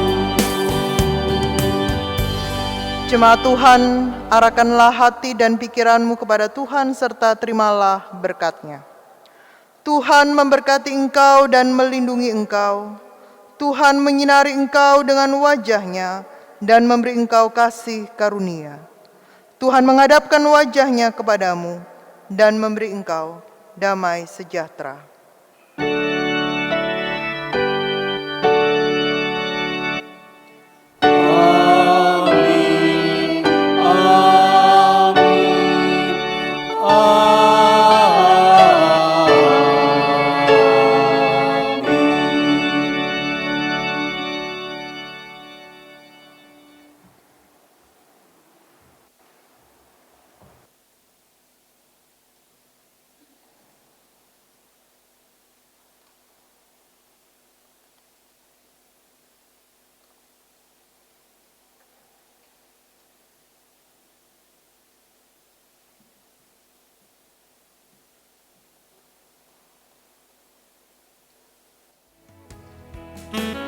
Jemaat Tuhan, arahkanlah hati dan pikiranmu kepada Tuhan serta terimalah berkat-Nya. Tuhan memberkati engkau dan melindungi engkau. Tuhan menyinari engkau dengan wajah-Nya dan memberi engkau kasih karunia. Tuhan menghadapkan wajah-Nya kepadamu dan memberi engkau damai sejahtera. Amin, amin, amin.